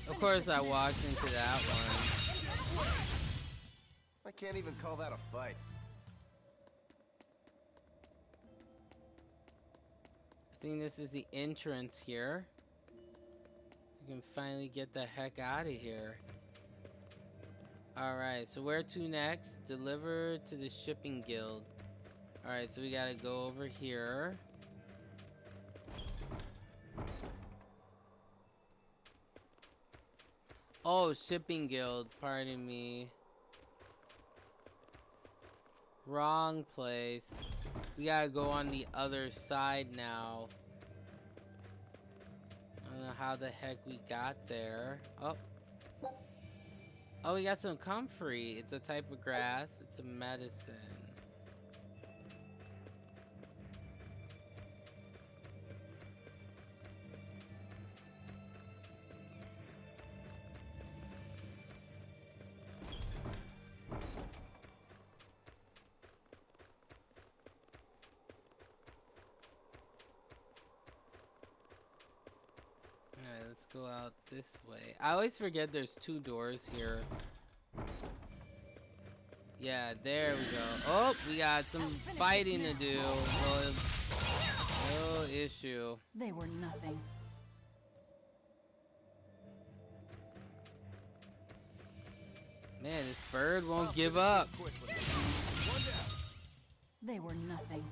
Of course I walked into that one. I can't even call that a fight. I think this is the entrance here. We can finally get the heck out of here. Alright, so where to next? Deliver to the shipping guild. Alright, so we gotta go over here. Oh, shipping guild, pardon me. Wrong place. We gotta go on the other side now. how the heck we got there. Oh. Oh, we got some comfrey. It's a type of grass. It's a medicine. Alright, let's go out this way. I always forget there's 2 doors here. Yeah, there we go. Oh, we got some fighting to do. No issue. They were nothing. Man, this bird won't give up. They were nothing.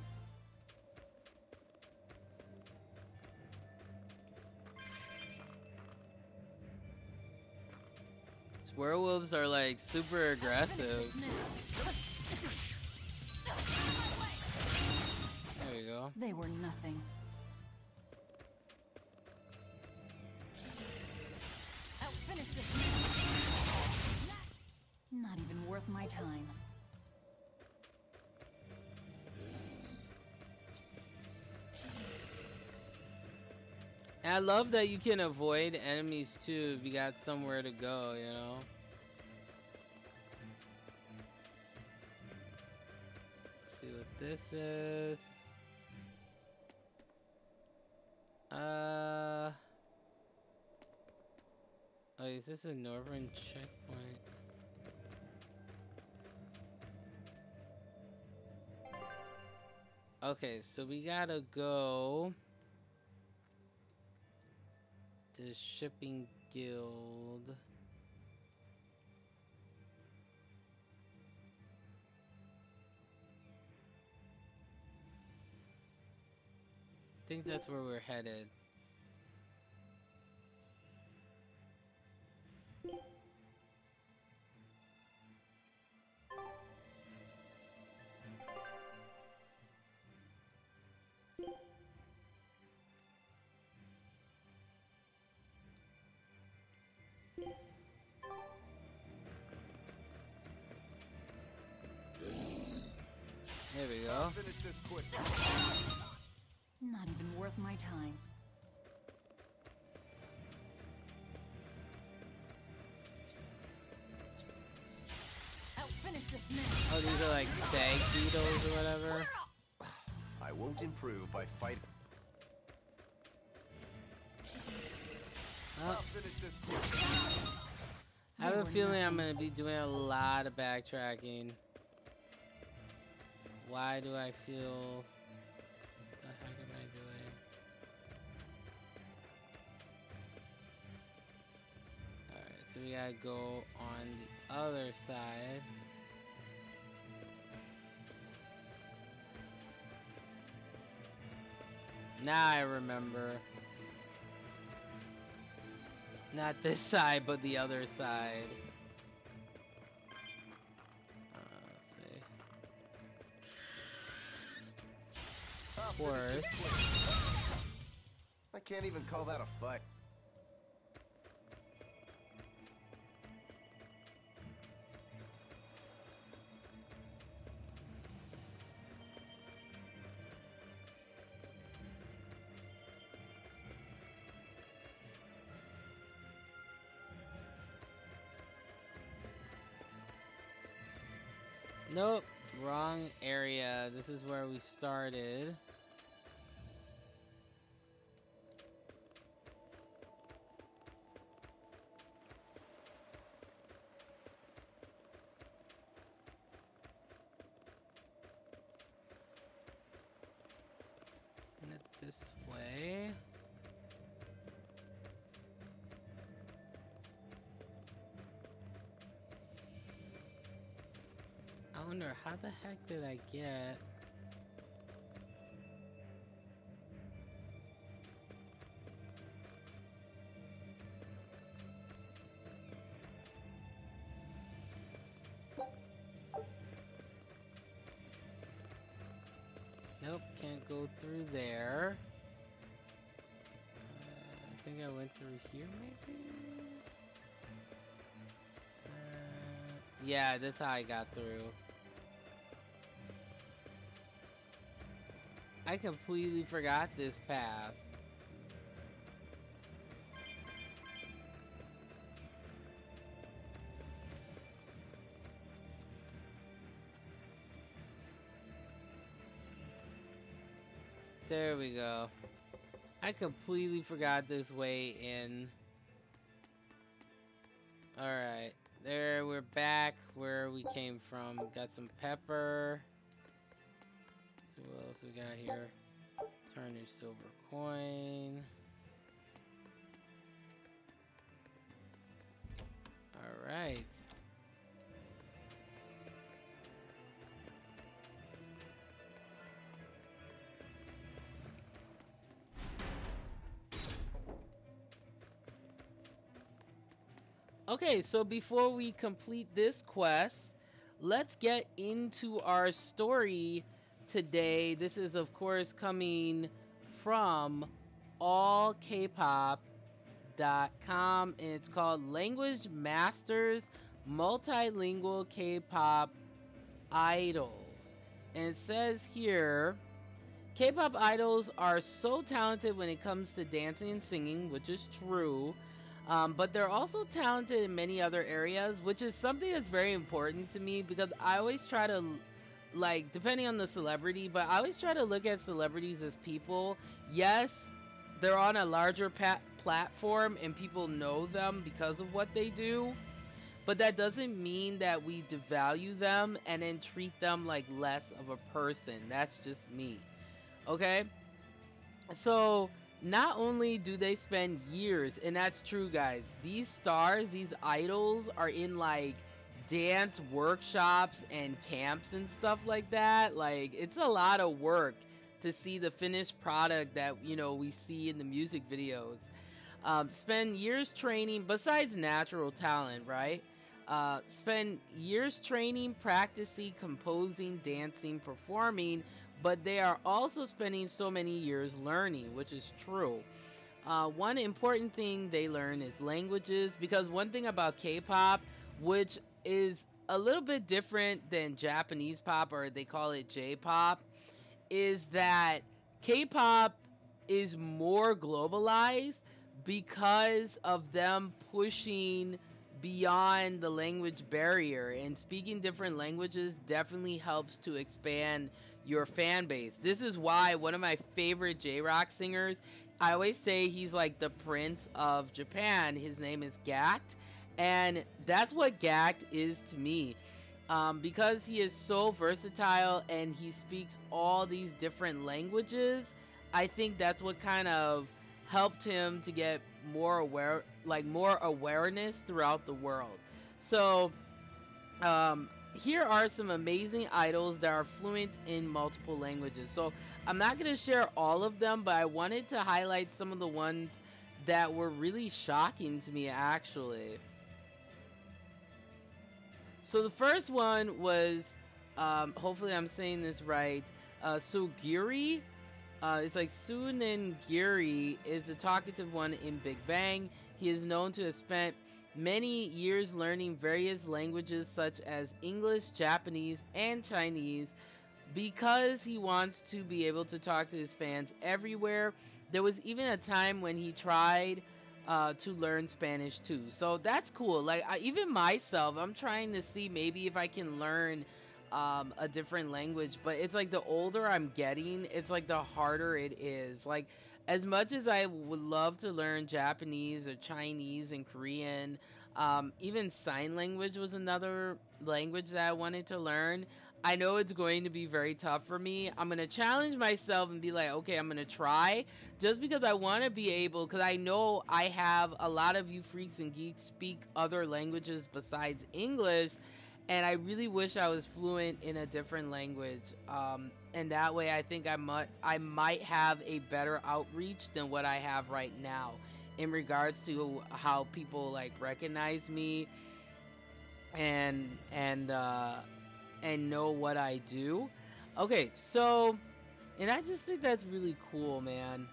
Werewolves are like super aggressive. There you go. They were nothing. I'll finish this now. Not even worth my time. And I love that you can avoid enemies too if you got somewhere to go, you know? Let's see what this is. Oh, is this a northern checkpoint? Okay, so we gotta go the shipping guild. I think that's where we're headed. There we go. Finish this quick. Not even worth my time. I'll finish this now. Oh, these are like stag beetles or whatever. I won't improve by fighting. Oh, Finish this quick. I have a feeling I'm gonna be doing a lot of backtracking. Why do I feel? What the heck am I doing? Alright, so we gotta go on the other side. Now I remember. Not this side, but the other side. Let's see. Of course. I can't even call that a fight. Nope, wrong area. This is where we started. And it this way. I wonder how the heck did I get? Nope, can't go through there. think I went through here, maybe? Yeah, that's how I got through. I completely forgot this path. There we go. I completely forgot this way in. Alright. There, we're back where we came from. Got some pepper. Let's see what else we got here. Turn your silver coin. Alright. Okay, so before we complete this quest, let's get into our story today. This is, of course, coming from allkpop.com, and it's called Language Masters Multilingual K-Pop Idols. And it says here, K-pop idols are so talented when it comes to dancing and singing, which is true. But they're also talented in many other areas, which is something that's very important to me because I always try to, like, depending on the celebrity, but I always try to look at celebrities as people. Yes, they're on a larger platform and people know them because of what they do, but that doesn't mean that we devalue them and then treat them like less of a person. That's just me. Okay? So not only do they spend years, and that's true, guys, these stars, these idols are in like dance workshops and camps and stuff like that. Like, it's a lot of work to see the finished product that, you know, we see in the music videos. Spend years training, besides natural talent, right? Spend years training, practicing, composing, dancing, performing, but they are also spending so many years learning, which is true. One important thing they learn is languages, because one thing about K-pop, which is a little bit different than Japanese pop, or they call it J-pop, is that K-pop is more globalized because of them pushing beyond the language barrier, and speaking different languages definitely helps to expand your fan base. This is why one of my favorite J-rock singers, I always say he's like the Prince of Japan. His name is Gact, and that's what Gact is to me. Because he is so versatile and he speaks all these different languages, I think that's what kind of helped him to get more awareness throughout the world. So here are some amazing idols that are fluent in multiple languages. So I'm not going to share all of them, but I wanted to highlight some of the ones that were really shocking to me, actually. So the first one was, hopefully I'm saying this right, Sugiri. It's like Sunan Giri is the talkative one in Big Bang. He is known to have spent many years learning various languages such as English, Japanese, and Chinese because he wants to be able to talk to his fans everywhere. There was even a time when he tried to learn Spanish too. So that's cool. Like, even myself, I'm trying to see maybe if I can learn a different language, but it's like the older I'm getting, it's like the harder it is. Like, as much as I would love to learn Japanese or Chinese and Korean, even sign language was another language that I wanted to learn. I know it's going to be very tough for me. I'm going to challenge myself and be like, okay, I'm going to try, just because I want to be able, because I know I have a lot of you freaks and geeks speak other languages besides English, and I really wish I was fluent in a different language. And that way I think I might have a better outreach than what I have right now in regards to how people like recognize me and know what I do. Okay, so, and I just think that's really cool, man.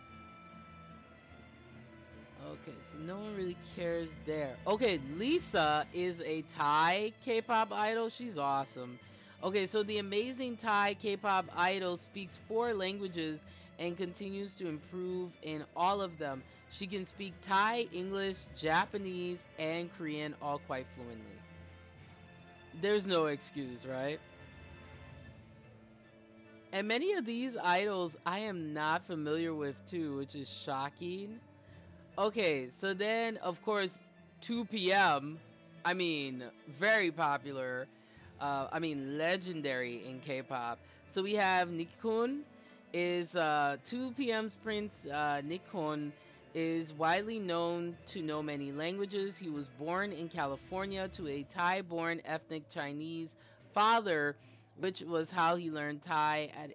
Okay, so no one really cares there. Okay, Lisa is a Thai K-pop idol. She's awesome. Okay, so the amazing Thai K-pop idol speaks 4 languages and continues to improve in all of them. She can speak Thai, English, Japanese, and Korean all quite fluently. There's no excuse, right? And many of these idols I am not familiar with too, which is shocking. Okay, so then of course 2 p.m. I mean, very popular. I mean, legendary in K-pop. So we have Nikkun is 2 p.m.'s Prince. Nikkun is widely known to know many languages. He was born in California to a Thai-born ethnic Chinese father, which was how he learned Thai at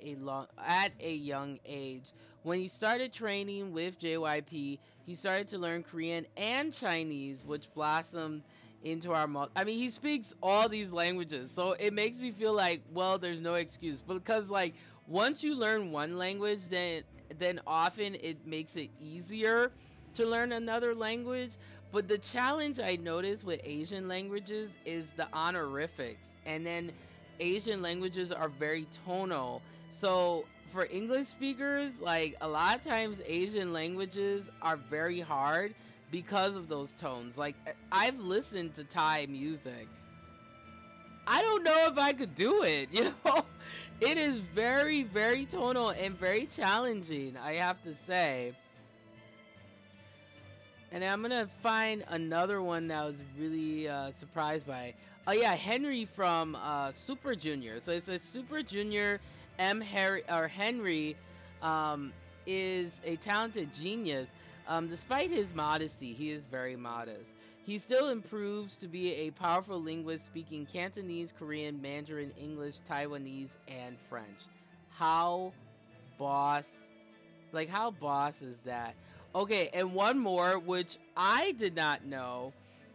a young age. When he started training with JYP, he started to learn Korean and Chinese, which blossomed into our I mean, he speaks all these languages, so it makes me feel like, well, there's no excuse. Because like once you learn one language, then often it makes it easier to learn another language. But the challenge I notice with Asian languages is the honorifics, and then Asian languages are very tonal. So for English speakers, like a lot of times Asian languages are very hard because of those tones. Like I've listened to Thai music. I don't know if I could do it, you know? It is very, very tonal and very challenging, I have to say. And I'm gonna find another one that I was really surprised by. Oh yeah, Henry from Super Junior. So it's a Super Junior. Henry is a talented genius. Despite his modesty, he is very modest. He still improves to be a powerful linguist speaking Cantonese, Korean, Mandarin, English, Taiwanese, and French. How boss is that? Okay, and one more, which I did not know,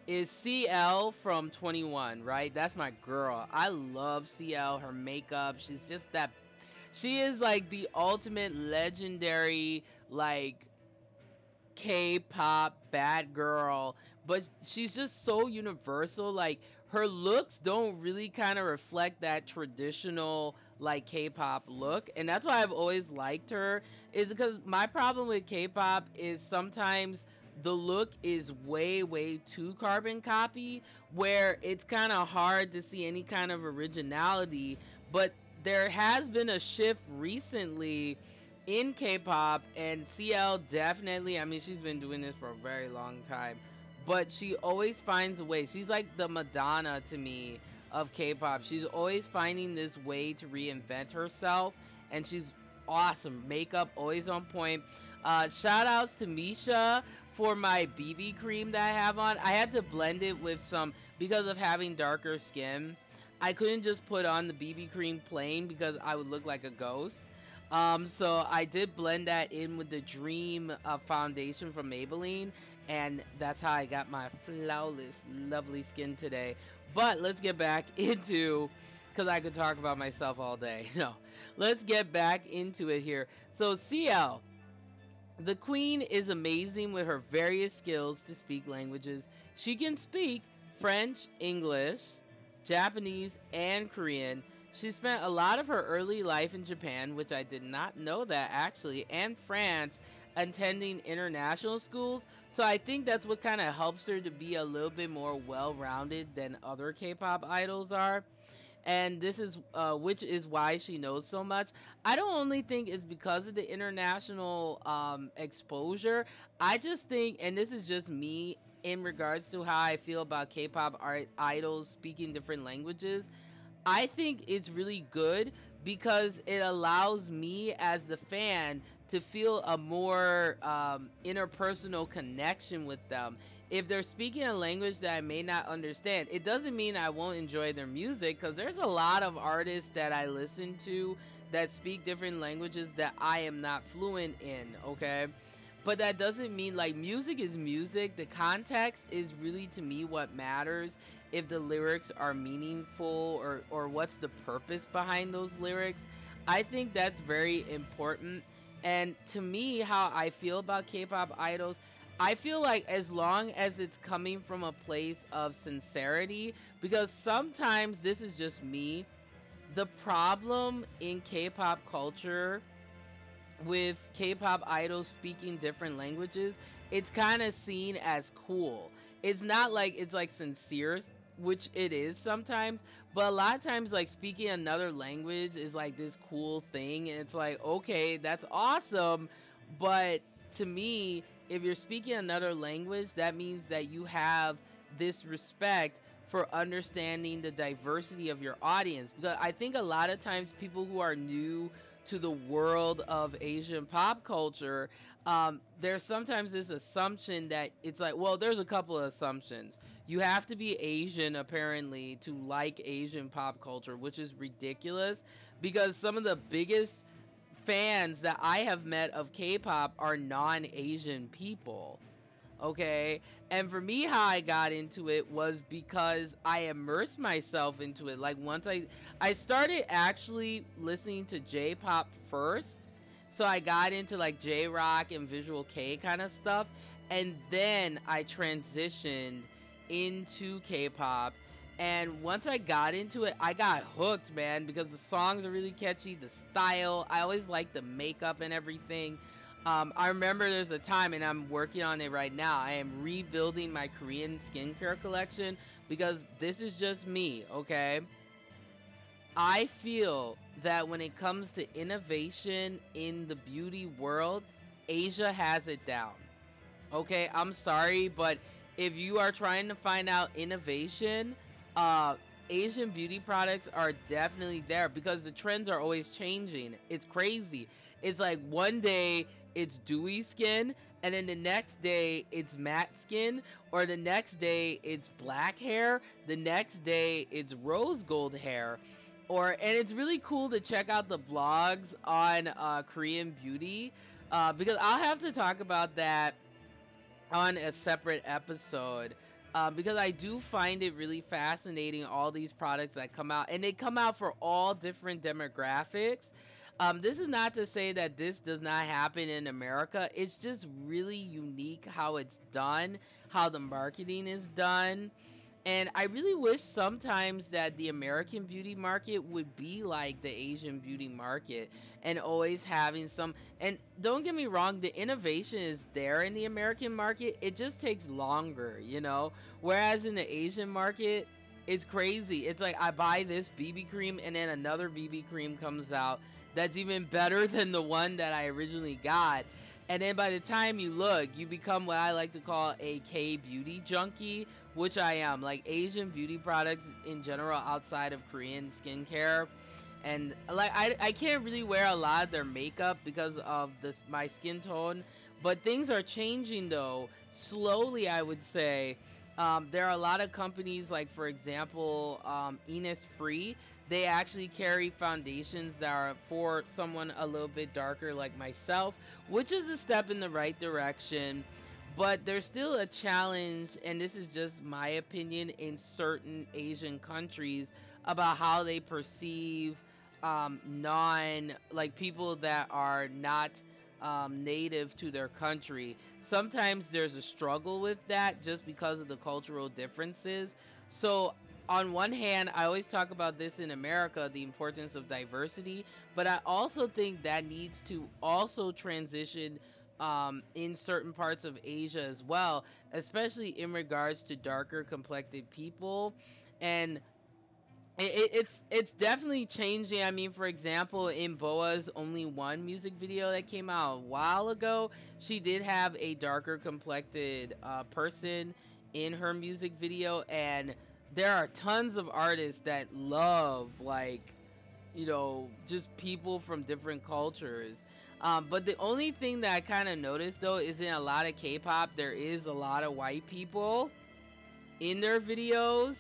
is CL from 21, right? That's my girl. I love CL, her makeup. She's just that. She is like the ultimate legendary, like, K-pop bad girl, but she's just so universal. Like her looks don't really kind of reflect that traditional like K-pop look, and that's why I've always liked her, is because my problem with K-pop is sometimes the look is way too carbon copy, where it's kind of hard to see any kind of originality. But there has been a shift recently in K-pop, and CL definitely, I mean, she's been doing this for a very long time, but she always finds a way. She's like the Madonna to me of K-pop. She's always finding this way to reinvent herself, and she's awesome. Makeup always on point. Shout outs to Misha for my BB cream that I have on. I had to blend it with some, because of having darker skin, I couldn't just put on the BB cream plain because I would look like a ghost. So I did blend that in with the Dream foundation from Maybelline, and that's how I got my flawless, lovely skin today. But let's get back into, because I could talk about myself all day. No, let's get back into it here. So CL, the queen, is amazing with her various skills to speak languages. She can speak French, English, Japanese, and Korean. She spent a lot of her early life in Japan, which I did not know that actually, and France, attending international schools. So I think that's what kind of helps her to be a little bit more well-rounded than other K-pop idols are. And this is, which is why she knows so much. I don't only think it's because of the international exposure. I just think, and this is just me in regards to how I feel about K-pop idols speaking different languages, I think it's really good because it allows me as the fan to feel a more interpersonal connection with them. If they're speaking a language that I may not understand, it doesn't mean I won't enjoy their music, because there's a lot of artists that I listen to that speak different languages that I am not fluent in, okay? But that doesn't mean, like, music is music. The context is really, to me, what matters. If the lyrics are meaningful, or what's the purpose behind those lyrics. I think that's very important. And to me, how I feel about K-pop idols, I feel like as long as it's coming from a place of sincerity, because sometimes this is just me, the problem in K-pop culture with K-pop idols speaking different languages, it's kind of seen as cool. It's not like it's like sincere, which it is sometimes, but a lot of times like speaking another language is like this cool thing, and it's like, okay, that's awesome, but to me, if you're speaking another language, that means that you have this respect for understanding the diversity of your audience. Because I think a lot of times people who are new to the world of Asian pop culture, there's sometimes this assumption that it's like, well, there's a couple of assumptions. You have to be Asian, apparently, to like Asian pop culture, which is ridiculous because some of the biggest fans that I have met of K-pop are non-Asian people. Okay, and for me, how I got into it was because I immersed myself into it. Like once I started actually listening to J-pop first, so I got into like J-rock and Visual K kind of stuff, and then I transitioned into K-pop. And once I got into it, I got hooked, man, because the songs are really catchy, the style, I always like the makeup and everything. I remember there's a time, and I'm working on it right now, I am rebuilding my Korean skincare collection because this is just me, okay? I feel that when it comes to innovation in the beauty world, Asia has it down. Okay, I'm sorry, but if you are trying to find out innovation, Asian beauty products are definitely there because the trends are always changing. It's crazy. It's like one day it's dewy skin, and then the next day it's matte skin, or the next day it's black hair, the next day it's rose gold hair. And it's really cool to check out the blogs on Korean beauty, because I'll have to talk about that on a separate episode, because I do find it really fascinating, all these products that come out, and they come out for all different demographics. This is not to say that this does not happen in America. It's just really unique how it's done, how the marketing is done. And I really wish sometimes that the American beauty market would be like the Asian beauty market and always having some. And don't get me wrong, the innovation is there in the American market. It just takes longer, you know? Whereas in the Asian market, it's crazy. It's like I buy this BB cream and then another BB cream comes out that's even better than the one that I originally got. And then by the time you look, you become what I like to call a K-beauty junkie, which I am. Like Asian beauty products in general outside of Korean skincare. And like I can't really wear a lot of their makeup because of my skin tone. But things are changing though, slowly I would say. There are a lot of companies like, for example, Innisfree. They actually carry foundations that are for someone a little bit darker like myself, which is a step in the right direction. But there's still a challenge, and this is just my opinion, in certain Asian countries about how they perceive people that are not native to their country. Sometimes there's a struggle with that just because of the cultural differences. So on one hand, I always talk about this in America, the importance of diversity, but I also think that needs to also transition in certain parts of Asia as well, especially in regards to darker complected people. And it's definitely changing. I mean, for example, in Boa's Only One music video that came out a while ago, she did have a darker complected person in her music video, and there are tons of artists that love, like, you know, just people from different cultures. But the only thing that I kind of noticed though is in a lot of K-pop, there is a lot of white people in their videos.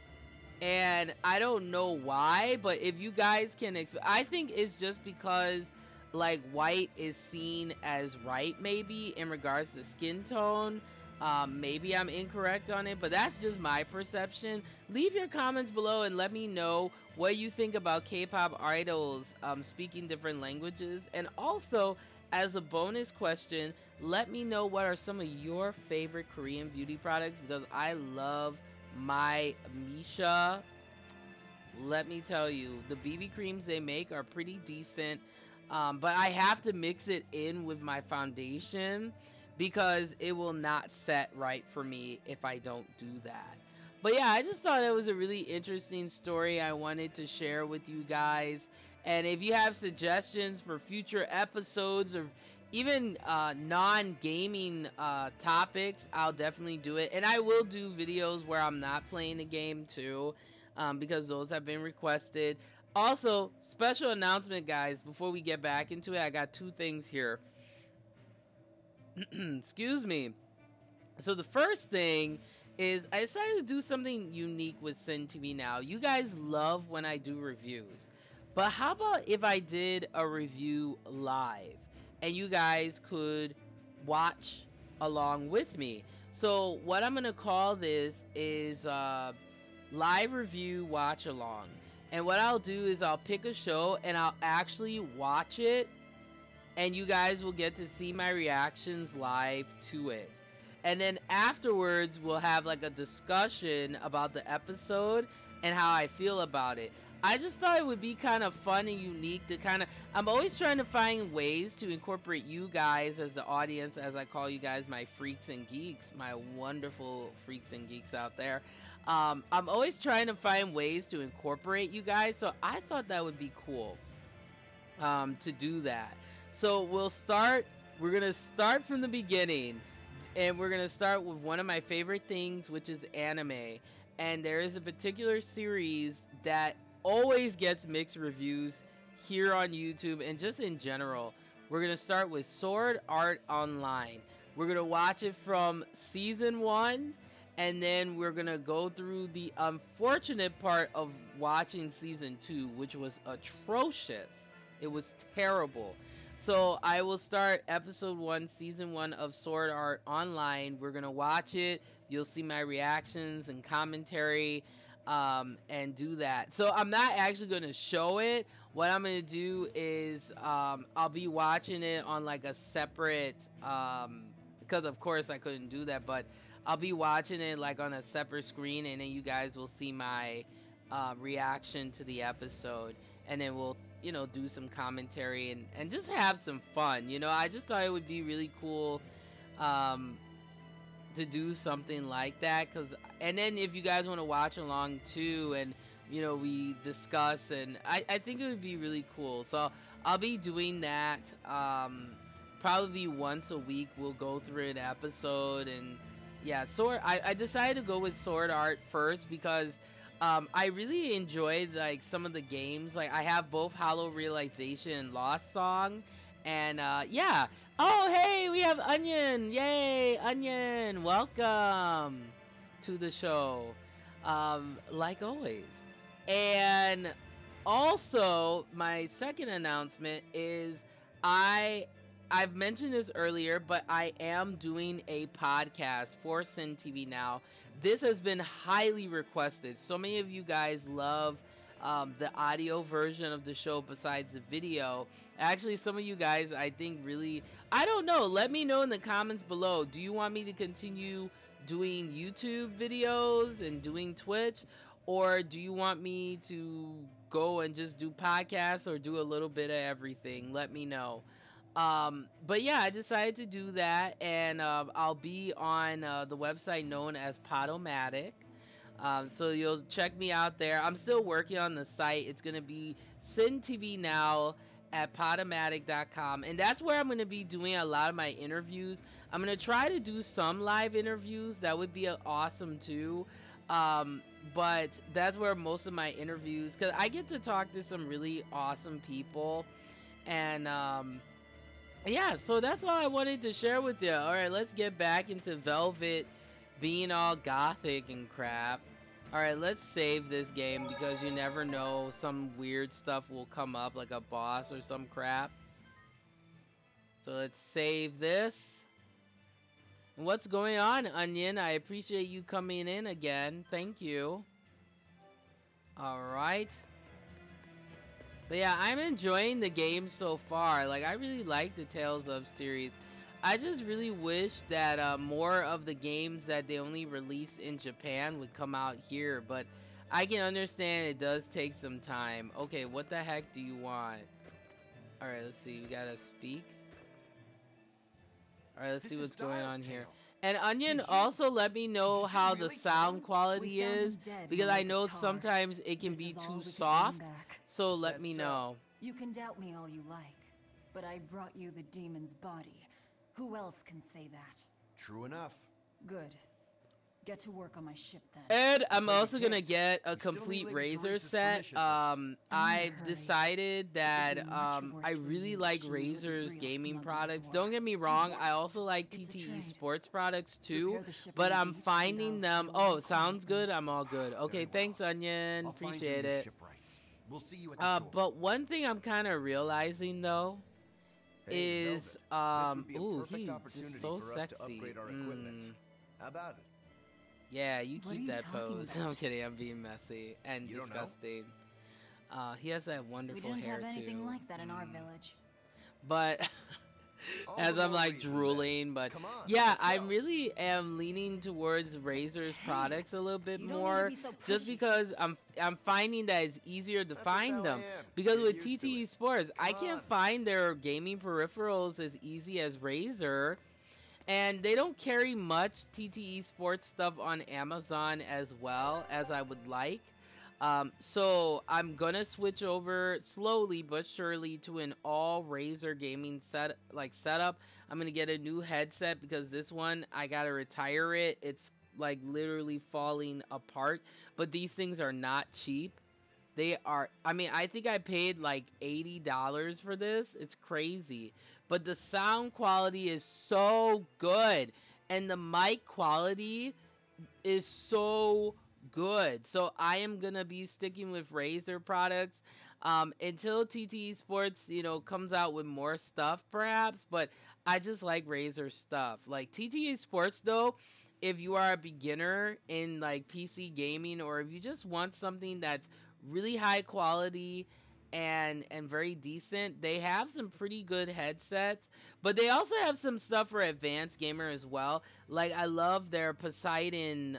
And I don't know why, but if you guys can I think it's just because like white is seen as right, maybe in regards to skin tone. Maybe I'm incorrect on it, but that's just my perception. Leave your comments below and let me know what you think about K-pop idols speaking different languages. And also, as a bonus question, let me know what are some of your favorite Korean beauty products, because I love my Misha. Let me tell you, the BB creams they make are pretty decent, but I have to mix it in with my foundation because it will not set right for me if I don't do that. But yeah, I just thought it was a really interesting story I wanted to share with you guys. And if you have suggestions for future episodes or even non-gaming topics, I'll definitely do it. And I will do videos where I'm not playing the game too, because those have been requested. Also, special announcement, guys, before we get back into it, I got two things here. Excuse me. So the first thing is I decided to do something unique with Sin TV Now. You guys love when I do reviews, but how about if I did a review live and you guys could watch along with me? So what I'm gonna call this is live review watch along. And what I'll do is I'll pick a show and I'll actually watch it, and you guys will get to see my reactions live to it. And then afterwards, we'll have like a discussion about the episode and how I feel about it. I just thought it would be kind of fun and unique to I'm always trying to find ways to incorporate you guys as the audience, as I call you guys my freaks and geeks, my wonderful freaks and geeks out there. I'm always trying to find ways to incorporate you guys, so I thought that would be cool to do that. So we're gonna start from the beginning, and we're gonna start with one of my favorite things, which is anime. And there is a particular series that always gets mixed reviews here on YouTube and just in general. We're gonna start with Sword Art Online. We're gonna watch it from season 1, and then we're gonna go through the unfortunate part of watching season 2, which was atrocious. It was terrible. So I will start episode 1, season 1 of Sword Art Online. We're gonna watch it. You'll see my reactions and commentary, and do that. So I'm not actually gonna show it. What I'm gonna do is I'll be watching it on like a separate, because of course I couldn't do that, but I'll be watching it like on a separate screen, and then you guys will see my reaction to the episode, and then we'll do some commentary and just have some fun. I just thought it would be really cool to do something like that, and then if you guys want to watch along too, and we discuss, and I think it would be really cool. So I'll be doing that probably once a week. We'll go through an episode, and yeah, I decided to go with Sword Art first because I really enjoyed like some of the games. Like I have both Hollow Realization and Lost Song, and yeah. Oh hey, we have Onion! Yay, Onion! Welcome to the show, like always. And also, my second announcement is I've mentioned this earlier, but I am doing a podcast for Sin TV Now. This has been highly requested. So many of you guys love the audio version of the show besides the video. Actually, some of you guys, I think, really, I don't know. Let me know in the comments below. Do you want me to continue doing YouTube videos and doing Twitch? Or do you want me to go and just do podcasts or do a little bit of everything? Let me know. But yeah, I decided to do that, and I'll be on the website known as Podomatic. So you'll check me out there. I'm still working on the site. It's going to be Sin TV Now at Podomatic.com, and that's where I'm going to be doing a lot of my interviews. I'm going to try to do some live interviews. That would be awesome too. But that's where most of my interviews, because I get to talk to some really awesome people, and yeah, so that's all I wanted to share with you. Alright, let's get back into Velvet being all gothic and crap. Alright, let's save this game because you never know, some weird stuff will come up like a boss or some crap. So let's save this. And what's going on, Onion? I appreciate you coming in again. Thank you. Alright. But yeah, I'm enjoying the game so far. Like, I really like the Tales of series. I just really wish that more of the games that they only release in Japan would come out here. But I can understand it does take some time. Okay, what the heck do you want? Alright, let's see. We gotta speak. Alright, let's see what's going on here. And Onion also let me know how the sound quality is, because I know sometimes it can be too soft. So let me know. You can doubt me all you like, but I brought you the demon's body. Who else can say that? True enough. Good. Get to work on my ship then. And I'm also gonna get a complete Razor set. I've decided that I really like Razor's gaming products. Don't get me wrong, I also like TTE sports products too, but I'm finding them. Oh, sounds good. I'm all good. Okay, thanks, Onion. Appreciate it. We'll see you at the But one thing I'm kind of realizing though is ooh, he's just so sexy. How about it? Yeah, you What are keep you that talking pose. about? I'm kidding. I'm being messy and You don't know? disgusting. He has that We wonderful didn't hair have anything too. like that in our village. But All as the I'm more like reason, drooling, then. but Come on, yeah, let's I go. really am leaning towards Razor's products a little bit you don't need to more, be so just pushy. because I'm finding that it's easier to That's just find how I them. am. Because Get with used to TTE it. Sports, I Come can't on. find their gaming peripherals as easy as Razor. And they don't carry much TTE sports stuff on Amazon as well as I would like. So I'm gonna switch over slowly but surely to an all Razer gaming setup. I'm gonna get a new headset because this one I gotta retire it. It's like literally falling apart. But these things are not cheap. They are, I mean, I think I paid like $80 for this. It's crazy. But the sound quality is so good. And the mic quality is so good. So I am going to be sticking with Razer products until TTE Sports, comes out with more stuff perhaps. But I just like Razer stuff. Like TTE Sports though, if you are a beginner in like PC gaming, or if you just want something that's really high quality and very decent, they have some pretty good headsets, but they also have some stuff for advanced gamer as well. Like I love their Poseidon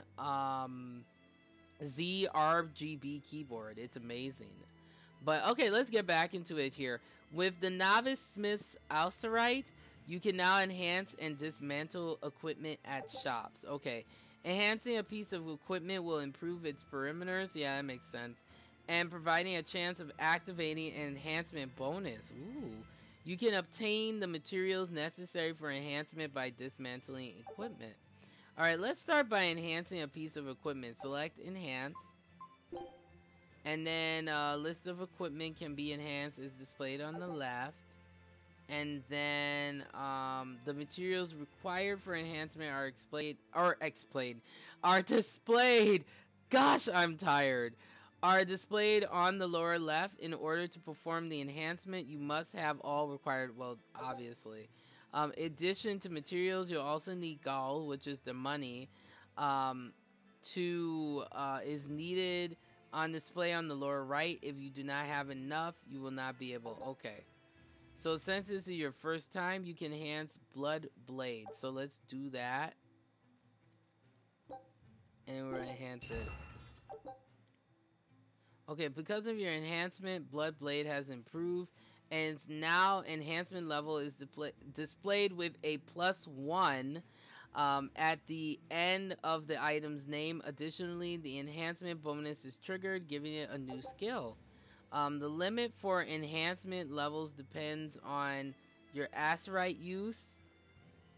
ZRGB keyboard. It's amazing. But okay, let's get back into it here. With the Novice Smith's Alcerite, you can now enhance and dismantle equipment at shops. Okay, enhancing a piece of equipment will improve its perimeters. Yeah, that makes sense. And providing a chance of activating an enhancement bonus. Ooh. You can obtain the materials necessary for enhancement by dismantling equipment. Alright, let's start by enhancing a piece of equipment. Select Enhance. And then a list of equipment can be enhanced is displayed on the left. And then the materials required for enhancement are displayed. Gosh, I'm tired. Are displayed on the lower left. In order to perform the enhancement, you must have all required, well, obviously. Addition to materials, you'll also need gall, which is the money, is needed on display on the lower right. If you do not have enough, you will not be able. Okay. So since this is your first time, you can enhance Blood Blade. So let's do that. And we're gonna enhance it. Okay, because of your enhancement, Blood Blade has improved, and its now enhancement level is displayed with a +1 at the end of the item's name. Additionally, the enhancement bonus is triggered, giving it a new skill. The limit for enhancement levels depends on your Acerite use,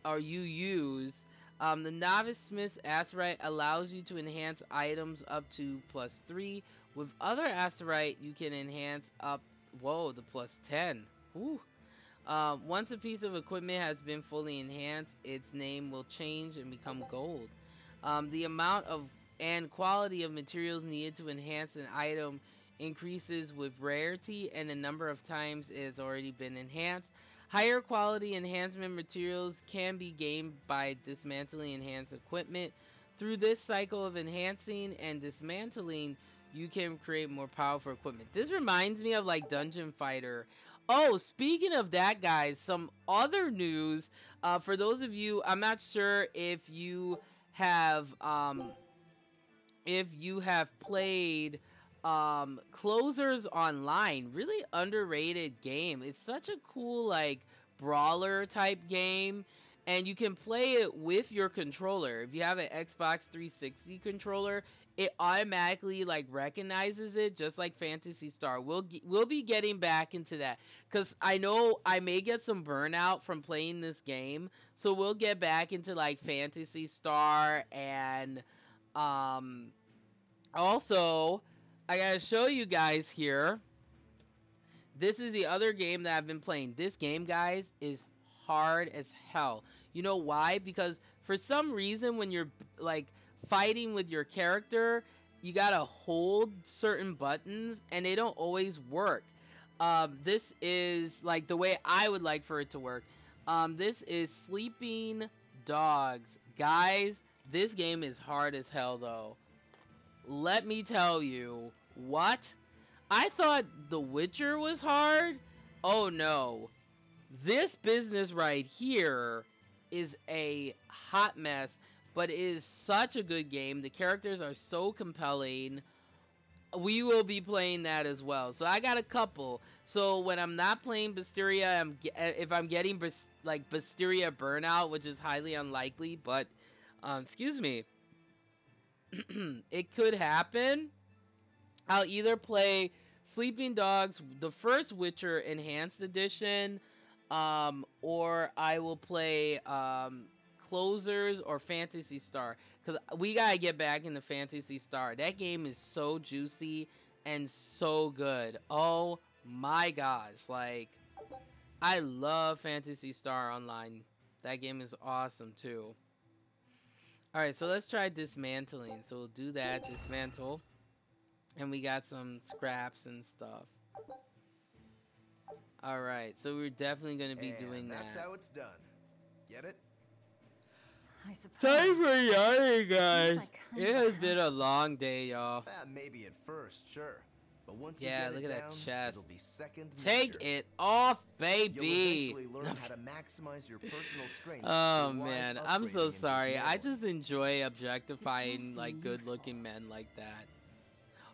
or you use. The Novice Smith's Acerite allows you to enhance items up to +3. With other Acerite, you can enhance up, whoa, the +10. Woo. Once a piece of equipment has been fully enhanced, its name will change and become gold. The amount of and quality of materials needed to enhance an item increases with rarity and the number of times it has already been enhanced. Higher quality enhancement materials can be gained by dismantling enhanced equipment. Through this cycle of enhancing and dismantling, you can create more powerful equipment. This reminds me of like Dungeon Fighter. Oh, speaking of that, guys, some other news. For those of you, I'm not sure have if you have played Closers Online. Really underrated game. It's such a cool like brawler type game, and you can play it with your controller. If you have an Xbox 360 controller, it automatically like recognizes it, just like Phantasy Star. We'll be getting back into that, because I know I may get some burnout from playing this game, so we'll get back into like Phantasy Star. And also, I gotta show you guys here. This is the other game that I've been playing. This game, guys, is hard as hell. You know why? Because for some reason, when you're like fighting with your character, you gotta hold certain buttons, and they don't always work. This is like the way I would like for it to work. This is Sleeping Dogs. Guys, this game is hard as hell, though. Let me tell you. What? I thought The Witcher was hard? Oh no. This business right here is a hot mess, but it is such a good game. The characters are so compelling. We will be playing that as well. So I got a couple. So when I'm not playing Bisteria, if I'm getting like Bisteria burnout, which is highly unlikely, but excuse me, it could happen. I'll either play Sleeping Dogs, the first Witcher Enhanced Edition, or I will play Closers or Phantasy Star, because we gotta get back into Phantasy Star. That game is so juicy and so good. Oh my gosh, like, I love Phantasy Star Online. That game is awesome too. Alright, so let's try dismantling. So we'll do that, dismantle. And we got some scraps and stuff. Alright, so we're definitely going to be doing that. That's how it's done. Get it? I suppose. Time for yawning, guys. Like It has been a long day, y'all. Maybe at first, sure. But once you Yeah, get look it at down, that chest. it'll be second Take nature. it off, You'll baby. eventually learn how to maximize your personal strength. Oh through wise man, I'm so upgrading and sorry. I dismantling. just enjoy objectifying seem like good-looking useful. men like that.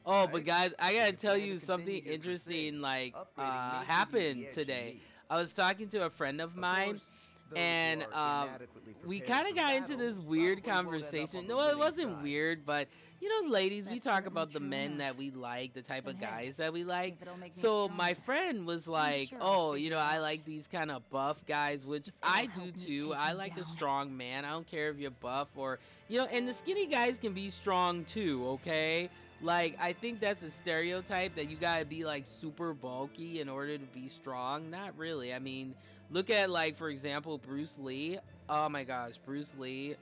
Oh, but Right. guys, I gotta You tell plan to you something continue your interesting crusade. like Upgrading may give you happened the edge you today. need. I was talking to a friend of Of mine, course, those who and are inadequately we prepared kind of for got into battle this weird probably won't end up conversation. on the No, it winning wasn't side. weird, but you know, ladies, we That's talk certainly about the true men that enough. we like, the type of And hey, guys that we like. if it'll make me So my stronger, friend was like, sure I'll "Oh, you figure know, it I out. like these kind of buff guys," which If it'll I do help me too. take I him like a down. strong man. I don't care if you're buff or, you know, and the skinny guys can be strong too. Okay. Like, I think that's a stereotype that you gotta be like super bulky in order to be strong. Not really. I mean, look at like, for example, Bruce Lee. Oh my gosh, Bruce Lee.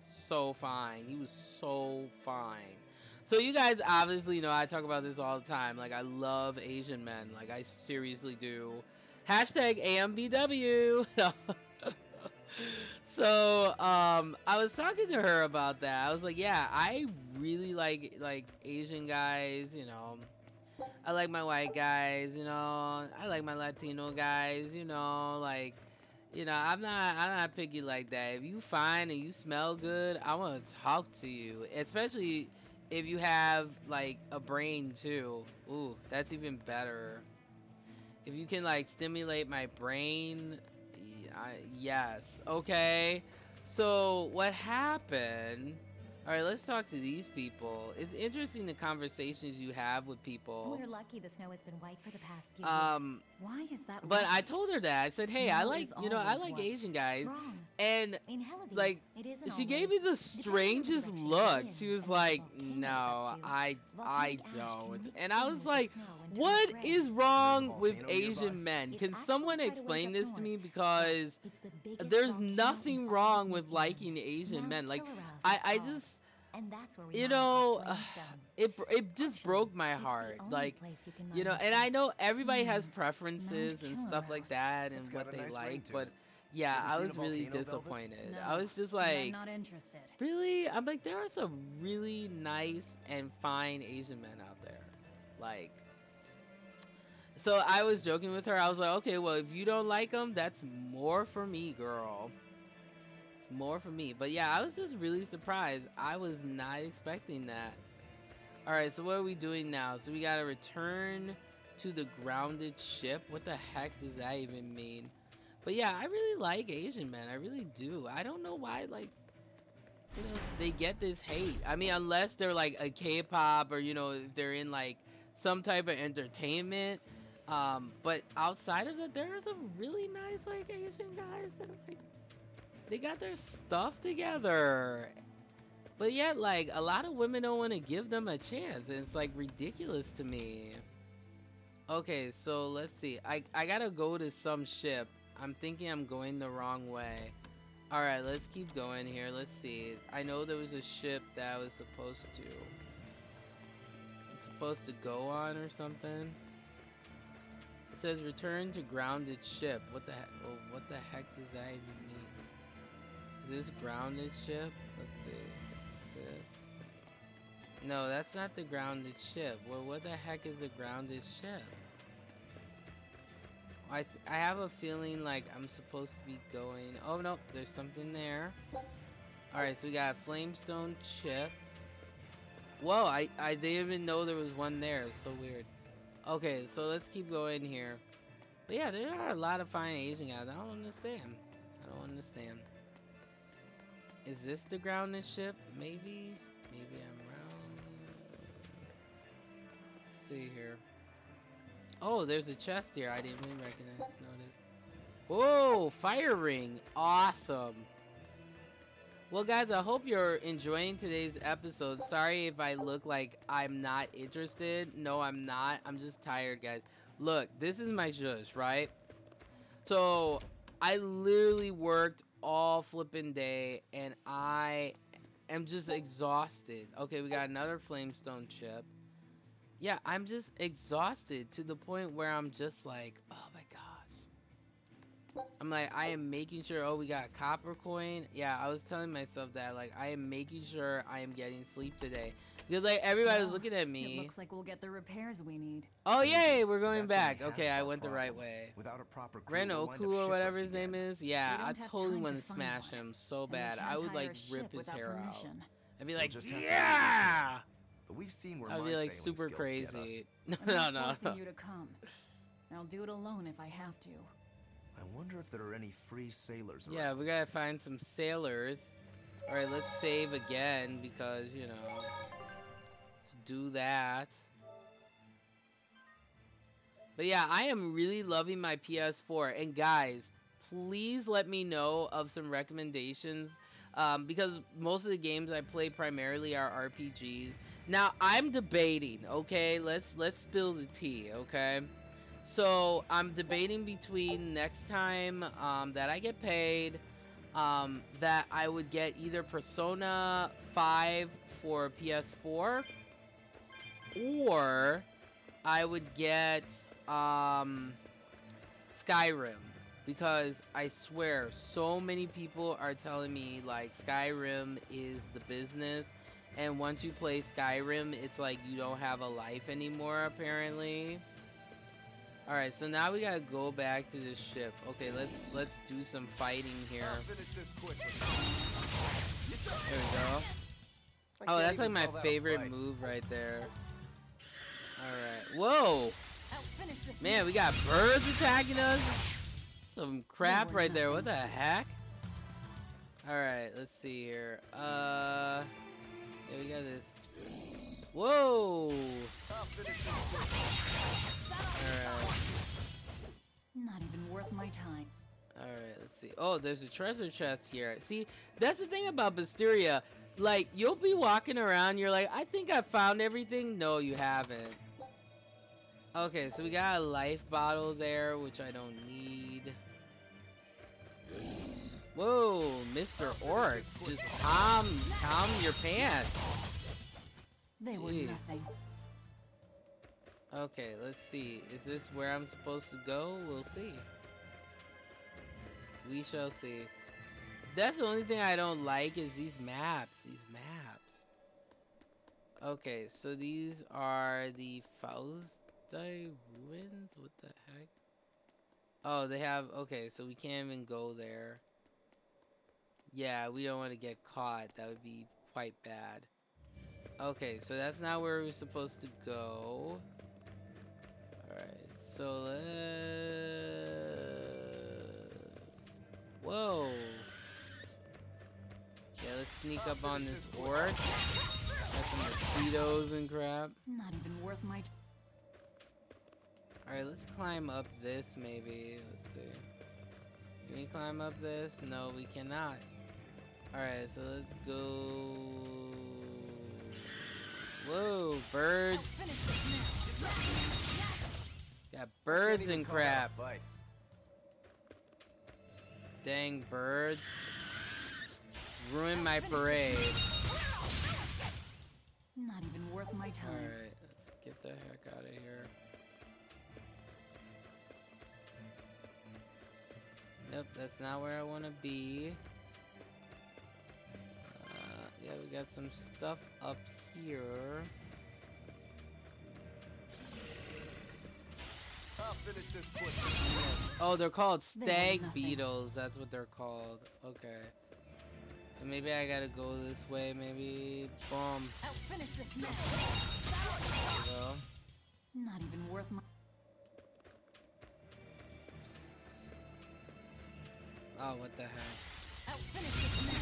So fine. He was so fine. So you guys obviously know I talk about this all the time. Like, I love Asian men. Like, I seriously do. Hashtag AMBW. So, I was talking to her about that. I was like, yeah, I really like Asian guys, you know. I like my white guys, you know. I like my Latino guys, you know, like, you know, I'm not picky like that. If you fine and you smell good, I want to talk to you. Especially if you have like a brain too. Ooh, that's even better. If you can like stimulate my brain, yes. Okay. So what happened? All right, let's talk to these people. It's interesting the conversations you have with people. We're lucky the snow has been white for the past few Um, years. Why is that? But I lucky? told her that. I said, "Hey, I Snow like, is you know, I always like white. Asian guys." Wrong. And In Helleviews, like, it isn't she gave me always. the Depending on the strangest direction look. you're She in was and what like, the volcano is "No, up to. I Volcanic ash can don't." mix And I in was with the like, snow and turn "What gray. is wrong There's a with volcano Asian nearby. men? It's Can actually someone quite a ways explain up this to me? north. Because It's the biggest there's volcano nothing in all wrong of with New liking Zealand. Asian Mount men. Like, Killera's, I it's called. just, And that's where we you mine our know, flamestone. it just Actually, broke my it's the heart. only Like, place you can you mine know, this and I stuff. know everybody has Mount preferences and stuff like Killera's. that and It's what got a they nice ring like, to but it. Yeah, Ever I seen was a really volcano, Velvet? disappointed. No, I was just I'm like, not interested. really? I'm like, there are some really nice and fine Asian men out there. Like, so I was joking with her. I was like, okay, well, if you don't like them, that's more for me, girl. It's more for me. But yeah, I was just really surprised. I was not expecting that. All right, so what are we doing now? So we got to return to the grounded ship. What the heck does that even mean? But yeah, I really like Asian men. I really do. I don't know why, like, you know, they get this hate. I mean, unless they're like a K-pop or, you know, if they're in like some type of entertainment. But outside of that, there are some really nice like Asian guys that like they got their stuff together. But yet, like, a lot of women don't want to give them a chance. And it's like ridiculous to me. Okay, so let's see. I gotta go to some ship. I'm thinking I'm going the wrong way. Alright, let's keep going here. Let's see. I know there was a ship that I was supposed to. It's supposed to go on or something. It says return to grounded ship. What the heck? Well, what the heck does that even mean? Is this grounded ship? Let's see. What's this? No, that's not the grounded ship. Well, what the heck is a grounded ship? I have a feeling like I'm supposed to be going... Oh, no, there's something there. Alright, so we got a flamestone chip. Whoa, I didn't even know there was one there. It's so weird. Okay, so let's keep going here. But yeah, there are a lot of fine Asian guys. I don't understand. I don't understand. Is this the grounded ship? Maybe? Maybe I'm wrong. Let's see here. Oh, there's a chest here. I didn't even notice. Whoa, fire ring. Awesome. Well, guys, I hope you're enjoying today's episode. Sorry if I look like I'm not interested. No, I'm not. I'm just tired, guys. Look, this is my zhuzh, right? So, I literally worked all flipping day, and I am just exhausted. Okay, we got another flamestone chip. Yeah, I'm just exhausted to the point where I'm just like, oh my gosh. I'm like, I am making sure, oh, we got a copper coin. Yeah, I was telling myself that, like, I am making sure I am getting sleep today. Because, like, everybody's looking at me. It looks like we'll get the repairs we need. Oh, yay, we're going That's back. only Okay, half I our went the right problem. way. Without a proper crew, Ren we'll wind up Oku or whatever his shipwrecked name again. is. Yeah, We I don't have totally time want to to find smash one. him so And we bad. can't I would, hire like, a ship rip his without hair out. permission. I'd be like, just have to yeah! But we've seen where I'd my be like sailing super skills get us. crazy. I'm No, not no. forcing you to come. I'll do it alone if I have to. I wonder if there are any free sailors around. Yeah, we gotta find some sailors. Alright, let's save again because, you know, let's do that. But yeah, I am really loving my PS4. And guys, please let me know of some recommendations. Because most of the games I play primarily are RPGs. Now, I'm debating, okay? Let's spill the tea, okay? So, I'm debating between next time that I get paid, that I would get either Persona 5 for PS4, or I would get Skyrim, because I swear so many people are telling me like Skyrim is the business, and once you play Skyrim, it's like you don't have a life anymore apparently. Alright, so now we gotta go back to this ship. Okay, let's do some fighting here. There we go. Oh, that's like my favorite move right there. Alright. Whoa! Man, we got birds attacking us. Some crap right there. What the heck? Alright, let's see here. Yeah, we got this. Whoa! Alright. Not even worth my time. Alright, let's see. Oh, there's a treasure chest here. See, that's the thing about Bisteria. Like, you'll be walking around, you're like, I think I found everything. No, you haven't. Okay, so we got a life bottle there, which I don't need. Whoa, Mr. Orc. Just calm your pants. They were Jeez. nothing. Okay, let's see. Is this where I'm supposed to go? We'll see. We shall see. That's the only thing I don't like is these maps. Okay, so these are the Fausti ruins? What the heck? Oh, they have... Okay, so we can't even go there. Yeah, we don't want to get caught. That would be quite bad. Okay, so that's not where we're supposed to go. Alright, so let's... Whoa! Yeah, let's sneak up on this orc. Got some mosquitoes and crap. Not even worth my time. Alright, let's climb up this maybe. Let's see. Can we climb up this? No, we cannot. Alright, so let's go. Whoa, birds. Got birds and crap. Dang birds. Ruin my parade. Not even worth my time. Alright, let's get the heck out of here. Nope, that's not where I want to be. Yeah, we got some stuff up here. I'll finish this quick. Oh, they're called stag nothing. beetles. That's what they're called. Okay. So maybe I gotta go this way, maybe. Boom. I'll finish this now. There we go. Not even worth my... Oh, what the heck. I'll finish this now.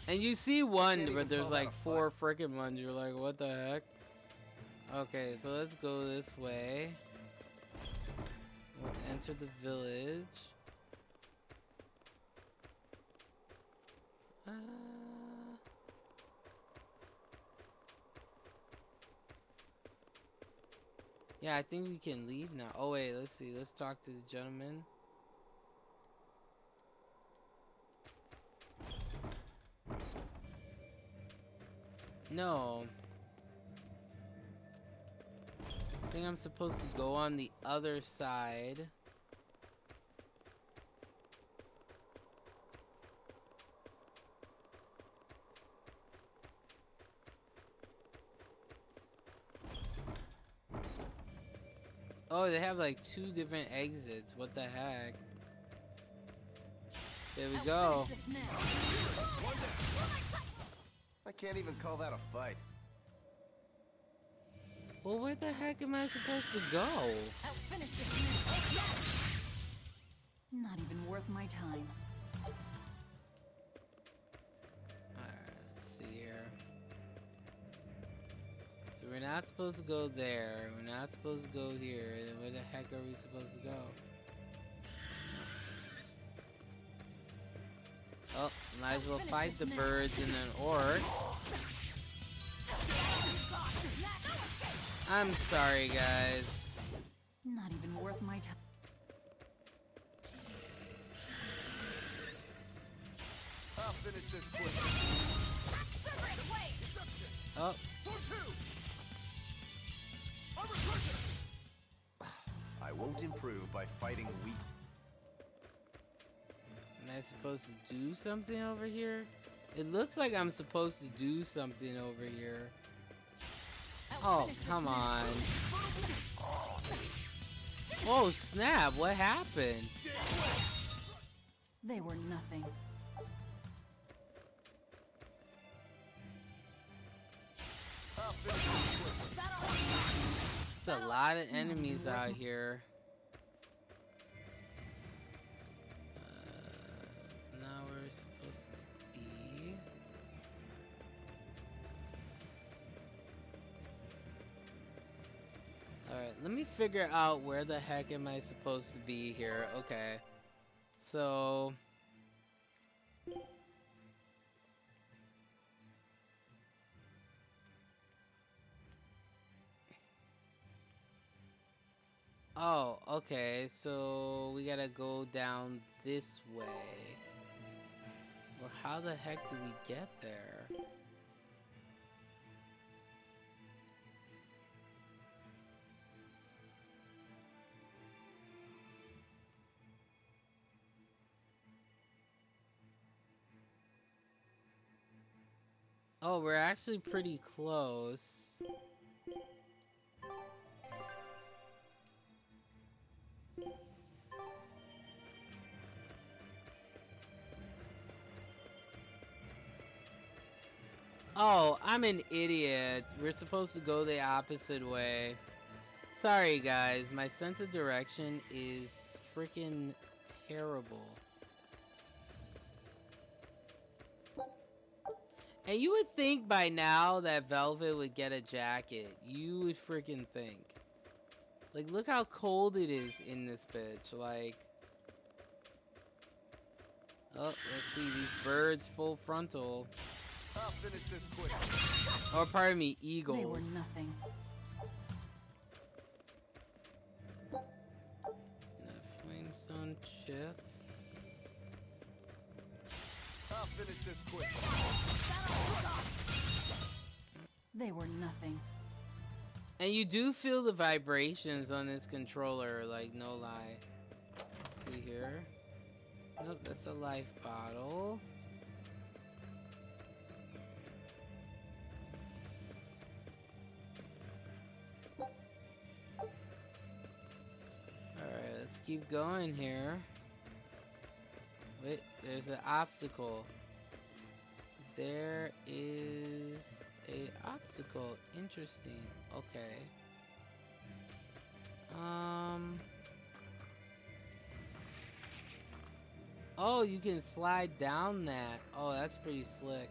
And you see one, Can't but even there's call like that a 4 freaking ones. You're like, what the heck? Okay, so let's go this way. We'll enter the village. Yeah, I think we can leave now. Oh wait, let's see. Let's talk to the gentleman. No. I think I'm supposed to go on the other side. Oh, they have like 2 different exits. What the heck? There we go. I can't even call that a fight. Well, where the heck am I supposed to go? I'll finish this now. Not even worth my time. Alright, let's see here. So we're not supposed to go there. We're not supposed to go here. Then where the heck are we supposed to go? Oh, might as well fight the birds and an orc. I'm sorry, guys. Not even worth my time. I'll finish this quick. Oh, I won't improve by fighting weak. am I supposed to do something over here? It looks like I'm supposed to do something over here. Oh, come on. Oh, snap. What happened? They were nothing. There's a lot of enemies out here. It's not where we're supposed to be. Alright, let me figure out where the heck am I supposed to be here. Okay. So... Oh, okay, so we gotta go down this way. Well, how the heck do we get there? Oh, we're actually pretty close. Oh, I'm an idiot. We're supposed to go the opposite way. Sorry, guys. My sense of direction is freaking terrible. And you would think by now that Velvet would get a jacket. You would freaking think. Like, look how cold it is in this bitch. Like... Oh, let's see. These birds full frontal. I'll finish this quick. Or pardon me, eagles. They were nothing. The Flamestone chip. I'll finish this quick. They were nothing. And you do feel the vibrations on this controller, like, no lie. Let's see here. Nope, that's a life bottle. Alright, let's keep going here. Wait, there's an obstacle. There is a obstacle. Interesting. Okay. Oh, you can slide down that. Oh, that's pretty slick.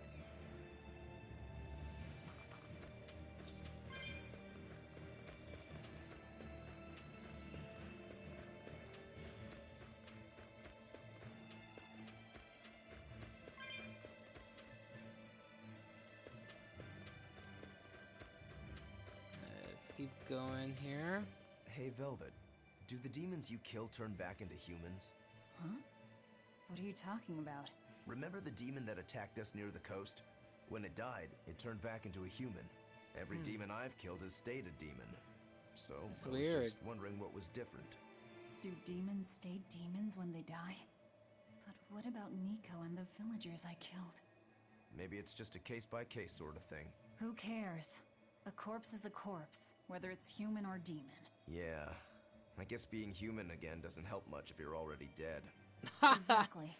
Let's keep going here. Hey, Velvet. Do the demons you kill turn back into humans? Huh? What are you talking about? Remember the demon that attacked us near the coast? When it died, it turned back into a human. Every demon I've killed has stayed a demon. So, That's I was weird. just wondering what was different. Do demons stay demons when they die? But what about Nico and the villagers I killed? Maybe it's just a case-by-case sort of thing. Who cares? A corpse is a corpse, whether it's human or demon. Yeah. I guess being human again doesn't help much if you're already dead. Exactly.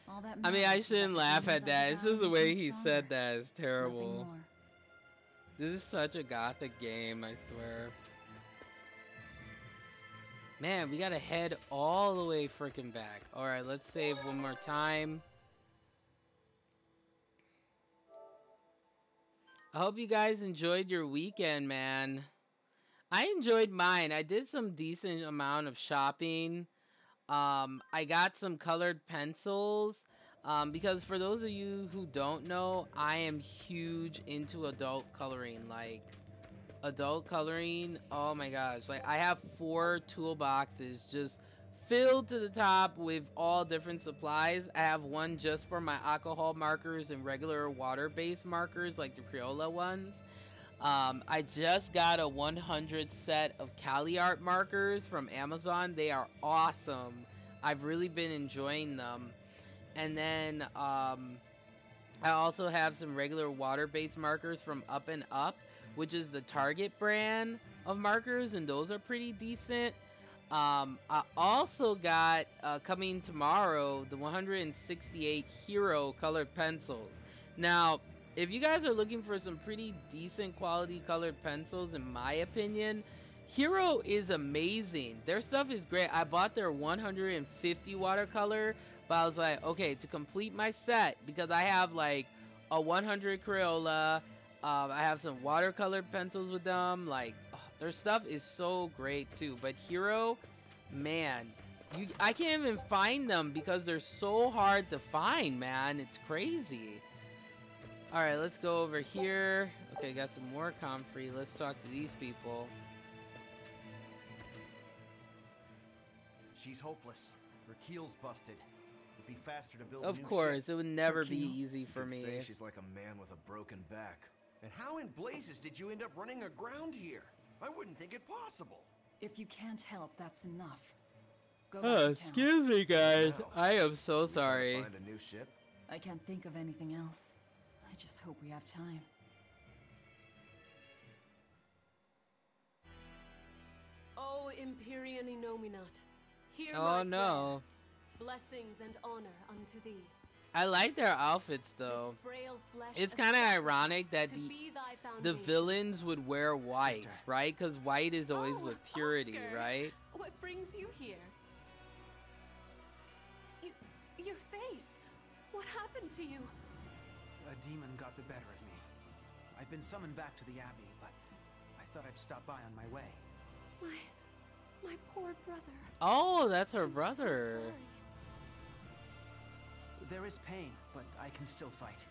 All that I mean, I matters is shouldn't the laugh demons at that. I It's just the devoured way became he stronger. said that is Nothing terrible. more. This is such a gothic game, I swear. Man, we gotta head all the way freaking back. Alright, let's save one more time. I hope you guys enjoyed your weekend, man. I enjoyed mine. I did some decent amount of shopping. I got some colored pencils. Because for those of you who don't know, I am huge into adult coloring. Like, adult coloring, oh my gosh. Like, I have 4 toolboxes just filled to the top with all different supplies. I have one just for my alcohol markers and regular water-based markers, like the Crayola ones. I just got a 100 set of Cali art markers from Amazon. They are awesome. I've really been enjoying them. And then I also have some regular water-based markers from Up and Up, which is the Target brand of markers, and those are pretty decent. I also got, coming tomorrow, the 168 Hero colored pencils. Now, if you guys are looking for some pretty decent quality colored pencils, in my opinion, Hero is amazing. Their stuff is great. I bought their 150 watercolor, but I was like, okay, to complete my set, because I have like a 100 Crayola, I have some watercolored pencils with them. Like, oh, their stuff is so great too. But Hero, man, I can't even find them because they're so hard to find, man. It's crazy. Alright, let's go over here. Okay, got some more comfrey. Let's talk to these people. She's hopeless. Her keel's busted. It'd be faster to build a Of new course, ship. it would never be keel. easy for You could me. say she's like a man with a broken back. And how in blazes did you end up running aground here? I wouldn't think it possible. If you can't help, that's enough. Go Oh, back to town. excuse me, guys. Wow. I am so You trying to sorry. find a new ship? I can't think of anything else. I just hope we have time. Oh, Empyrean Inominat, hear Oh my no. prayer. Blessings and honor unto thee. I like their outfits though. This frail flesh It's a kind of ironic sacrifice that to be thy the foundation. villains would wear white, Sister. right? Because white is always Oh, with purity, Oscar. right? What brings you here? Your face. What happened to you? A demon got the better of me. I've been summoned back to the Abbey, but I thought I'd stop by on my way. My poor brother. Oh, that's her I'm so brother. sorry. There is pain, but I can still fight.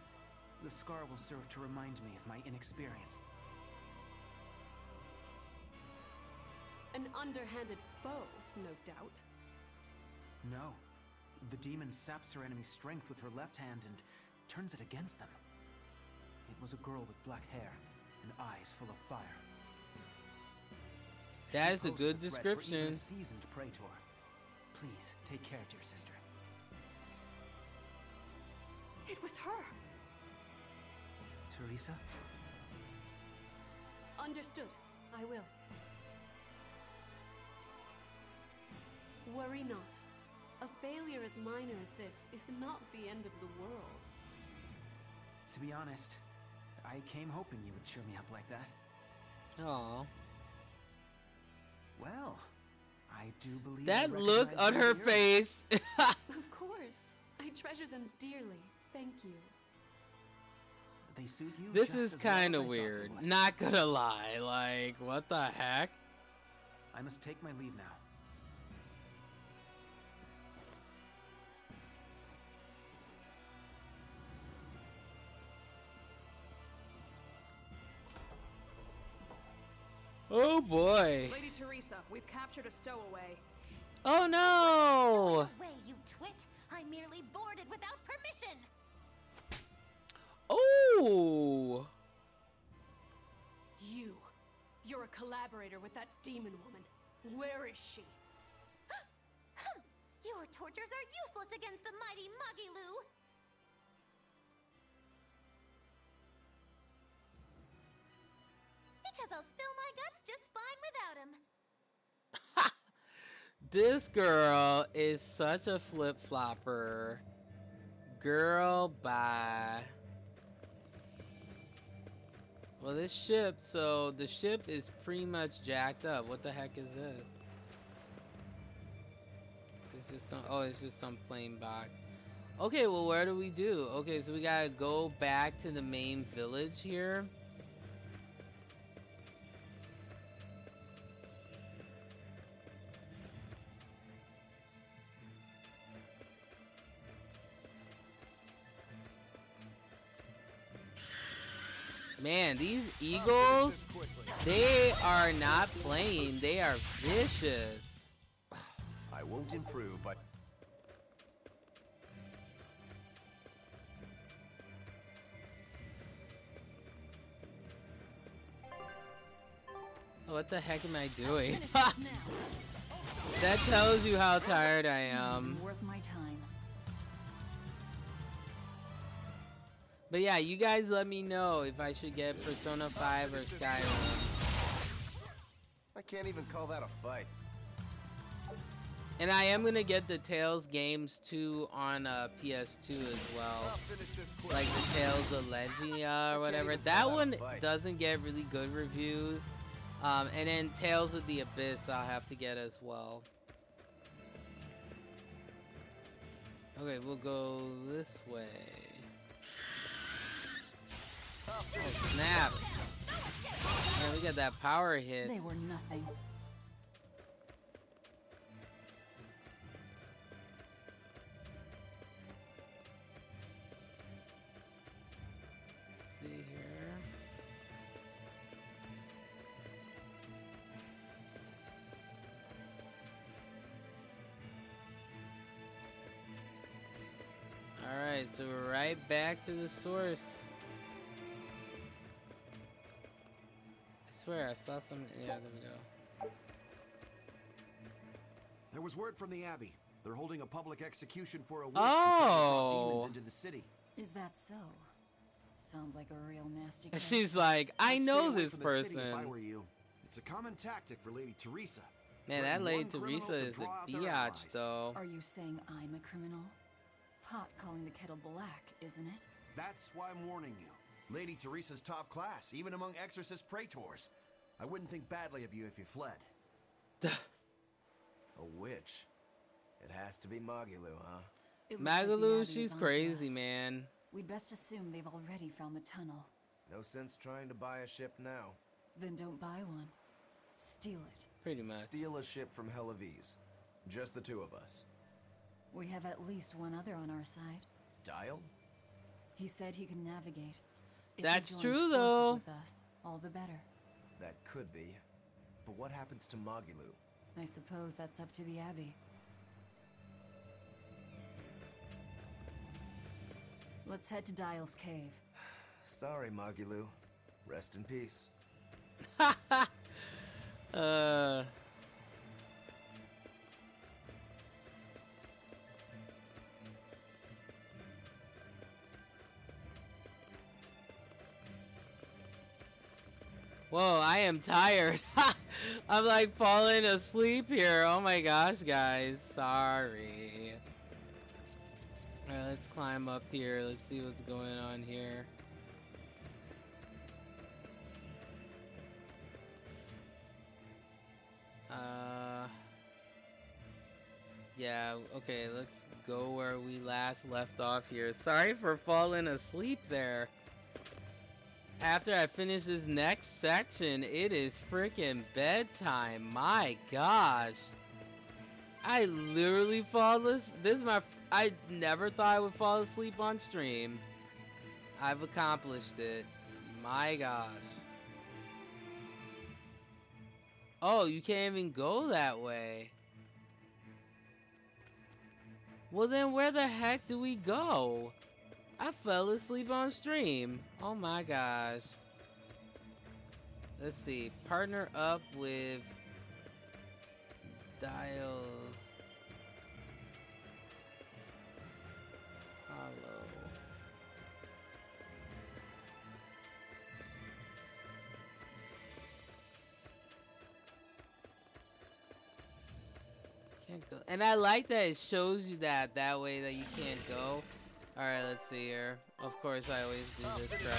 The scar will serve to remind me of my inexperience. An underhanded foe, no doubt. No. The demon saps her enemy's strength with her left hand and turns it against them. It was a girl with black hair and eyes full of fire. That She is a poses good threat for even description. a seasoned praetor. Please, take care, dear sister. It was her. Teresa? Understood. I will. Worry not. A failure as minor as this is not the end of the world. To be honest, I came hoping you would cheer me up like that. Oh, Well, I do believe that you look recognize on my her earrings. face. Of course. I treasure them dearly. Thank you. They suit you This just is as well kind as I of thought they weird. would. Not gonna lie. Like, what the heck? I must take my leave now. Oh boy. Lady Teresa, we've captured a stowaway. Oh no. Away, you twit! I merely boarded without permission! Oh. You're a collaborator with that demon woman. Where is she? Your tortures are useless against the mighty Magilu! Because I'll spill my guts just fine without him. This girl is such a flip-flopper. Girl, bye. Well, this ship, so the ship is pretty much jacked up. What the heck is this? It's just some, oh, it's just some plain box. Okay, well, where do we do? Okay, so we gotta go back to the main village here. Man, these eagles, they are not playing. They are vicious. I won't improve, but What the heck am I doing? Finish this now. That tells you how tired I am. Worth my time. But yeah, you guys let me know if I should get Persona 5 or Skyrim. I can't even call that a fight. And I am gonna get the Tales games too on PS2 as well. Like the Tales of Legia or whatever. That one doesn't get really good reviews. And then Tales of the Abyss I'll have to get as well. Okay, we'll go this way. Oh, snap. Man, we got that power hit. They were nothing. See here. Alright, so we're right back to the source. I swear I saw some. Yeah, there we go. There was word from the Abbey. They're holding a public execution for a witch who tried to draw demons Oh! into the city. Is that so? sounds like a real nasty And kid. she's like, I I'd stay know away this from the city person. if I were you. It's a common tactic for Lady Teresa. Man, that Threaten Lady one criminal Teresa to is draw out a their biatch, allies. though. Are you saying I'm a criminal? Pot calling the kettle black, isn't it? That's why I'm warning you. Lady Teresa's top class, even among exorcist praetors. I wouldn't think badly of you if you fled. A witch. It has to be Magilu, huh? It looks like the Magalu, Abbey she's is onto crazy, us. man. We'd best assume they've already found the tunnel. No sense trying to buy a ship now. Then don't buy one. Steal it. Pretty much. Steal a ship from Helavis. Just the two of us. We have at least one other on our side. Dial? He said he can navigate. If That's he joins true, forces though. With us, all the better. That could be. But what happens to Magilu? I suppose that's up to the Abbey. Let's head to Dial's cave. Sorry, Magilu. Rest in peace. Whoa, I am tired. I'm like falling asleep here. Oh my gosh, guys. Sorry. Alright, let's climb up here. Let's see what's going on here. Yeah, okay, let's go where we last left off here. Sorry for falling asleep there. After I finish this next section, it is freaking bedtime. My gosh. I literally fall asleep. This is my... I never thought I would fall asleep on stream. I've accomplished it. My gosh. Oh, you can't even go that way. Well then, where the heck do we go? I fell asleep on stream. Oh my gosh. Let's see. Partner up with Dial. Hollow. Can't go. And I like that it shows you that way that you can't go. Alright, let's see here. Of course, I always do this crap.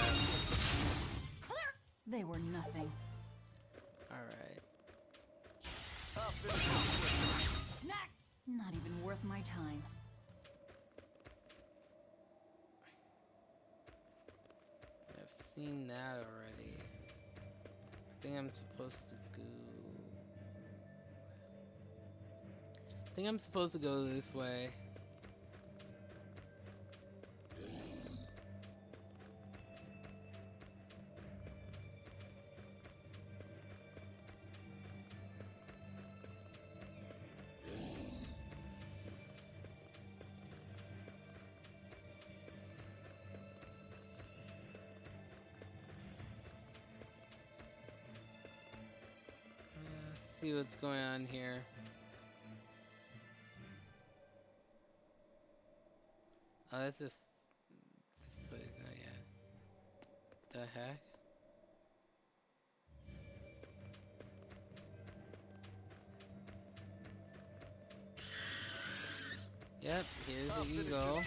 They were nothing. Alright. Not even worth my time. I've seen that already. I think I'm supposed to go... I think I'm supposed to go this way. See what's going on here. Oh, that's a... This place, not yet. The heck? Yep, here's the ego.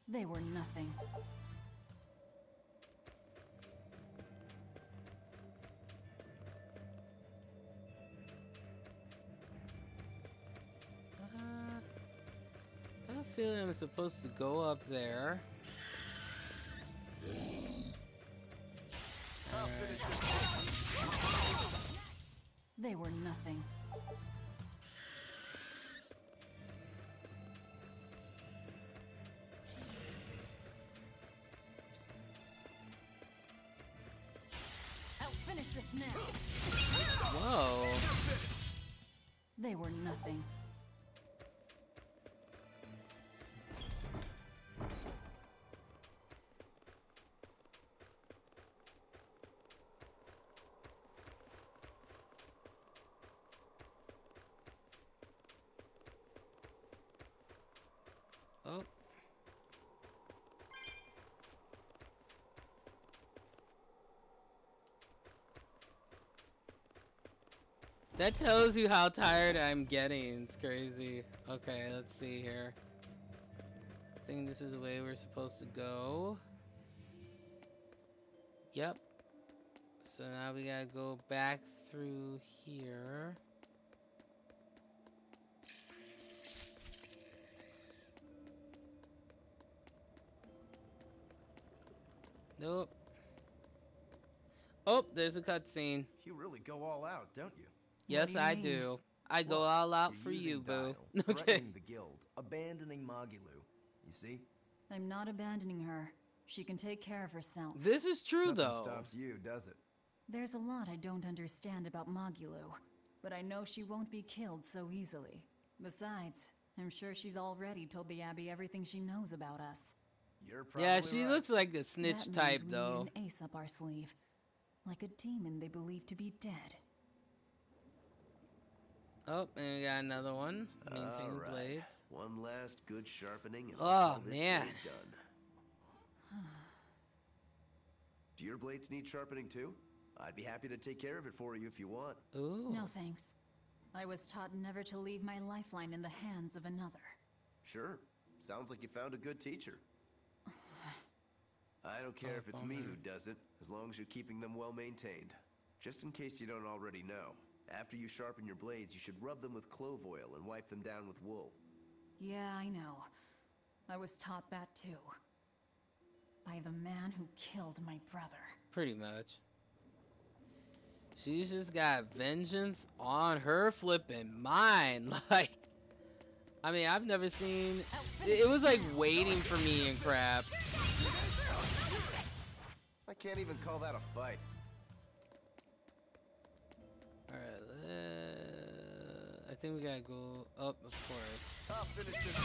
They were nothing. I have a feeling I'm supposed to go up there. They were nothing. I'll finish this now. Whoa. They were nothing. Oh. That tells you how tired I'm getting. It's crazy. Okay, let's see here. I think this is the way we're supposed to go. Yep. So now we gotta go back through here. Nope. Oh, there's a cutscene. You really go all out, don't you? Yes, I do. I go Well, all out you're for you, using boo. Dial, Okay. threatening the guild, abandoning Magilu. You see? I'm not abandoning her. She can take care of herself. This is true, Nothing though. stops you, does it? There's a lot I don't understand about Magulu, but I know she won't be killed so easily. Besides, I'm sure she's already told the Abbey everything she knows about us. You're probably Yeah, she right. looks like the snitch That type, means we though. need an ace up our sleeve, like a demon they believe to be dead. Oh, and we got another one. Maintain All the right. blades. One last good sharpening and Oh, we'll call this man. blade done. Do your blades need sharpening too? I'd be happy to take care of it for you if you want. Ooh. No thanks. I was taught never to leave my lifeline in the hands of another. Sure. Sounds like you found a good teacher. I don't care if it's me who does it, as long as you're keeping them well maintained. Just in case you don't already know, after you sharpen your blades, you should rub them with clove oil and wipe them down with wool. Yeah, I know. I was taught that too. By the man who killed my brother. Pretty much. She's just got vengeance on her flipping mind. Like, I mean, I've never seen... It was like waiting for me and crap. I can't even call that a fight. Alright, I think we gotta go up, of course. I'll finish this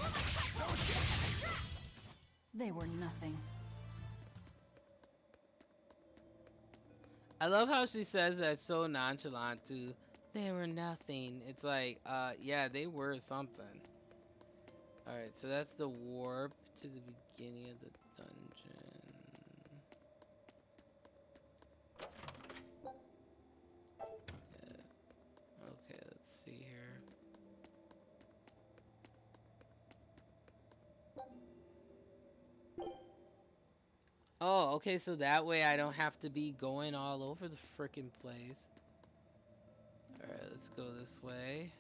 quick. They were nothing. I love how she says that so nonchalant too. They were nothing. It's like, yeah, they were something. Alright, so that's the warp to the beginning of the dungeon. Yeah. Okay, let's see here. Oh, okay, so that way I don't have to be going all over the frickin' place. Alright, let's go this way.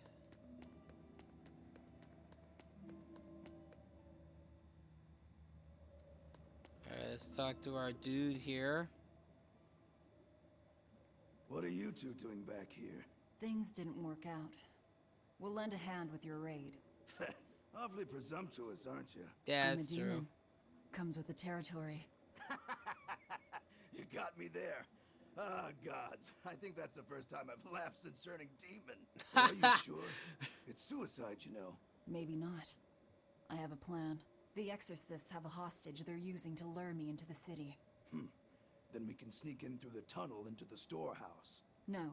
Alright, let's talk to our dude here. What are you two doing back here? Things didn't work out. We'll lend a hand with your raid. Awfully presumptuous, aren't you? Yeah, I'm a it's demon. true. Comes with the territory. You got me there. Ah, gods. I think that's the first time I've laughed since turning demon. Are you sure? It's suicide, you know. Maybe not. I have a plan. The exorcists have a hostage they're using to lure me into the city. Then we can sneak in through the tunnel into the storehouse. No.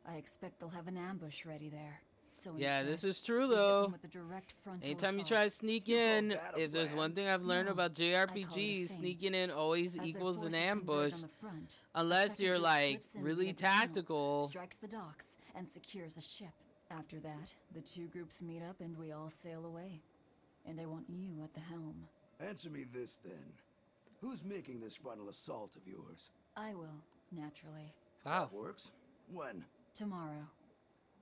I expect they'll have an ambush ready there. So Yeah, instead, this is true we hit them though. with a direct frontal Anytime you assault. try to sneak You call in, that a if there's plan? one thing I've learned No, about I call it a JRPGs, feint. sneaking in always As their equals an forces converge ambush. on the front, a Unless second you're group like slips in really via the tunnel, tactical. strikes the docks, and secures a ship. After that, the two groups meet up and we all sail away. And I want you at the helm. Answer me this, then. Who's making this frontal assault of yours? I will, naturally. Wow. That works. When? Tomorrow.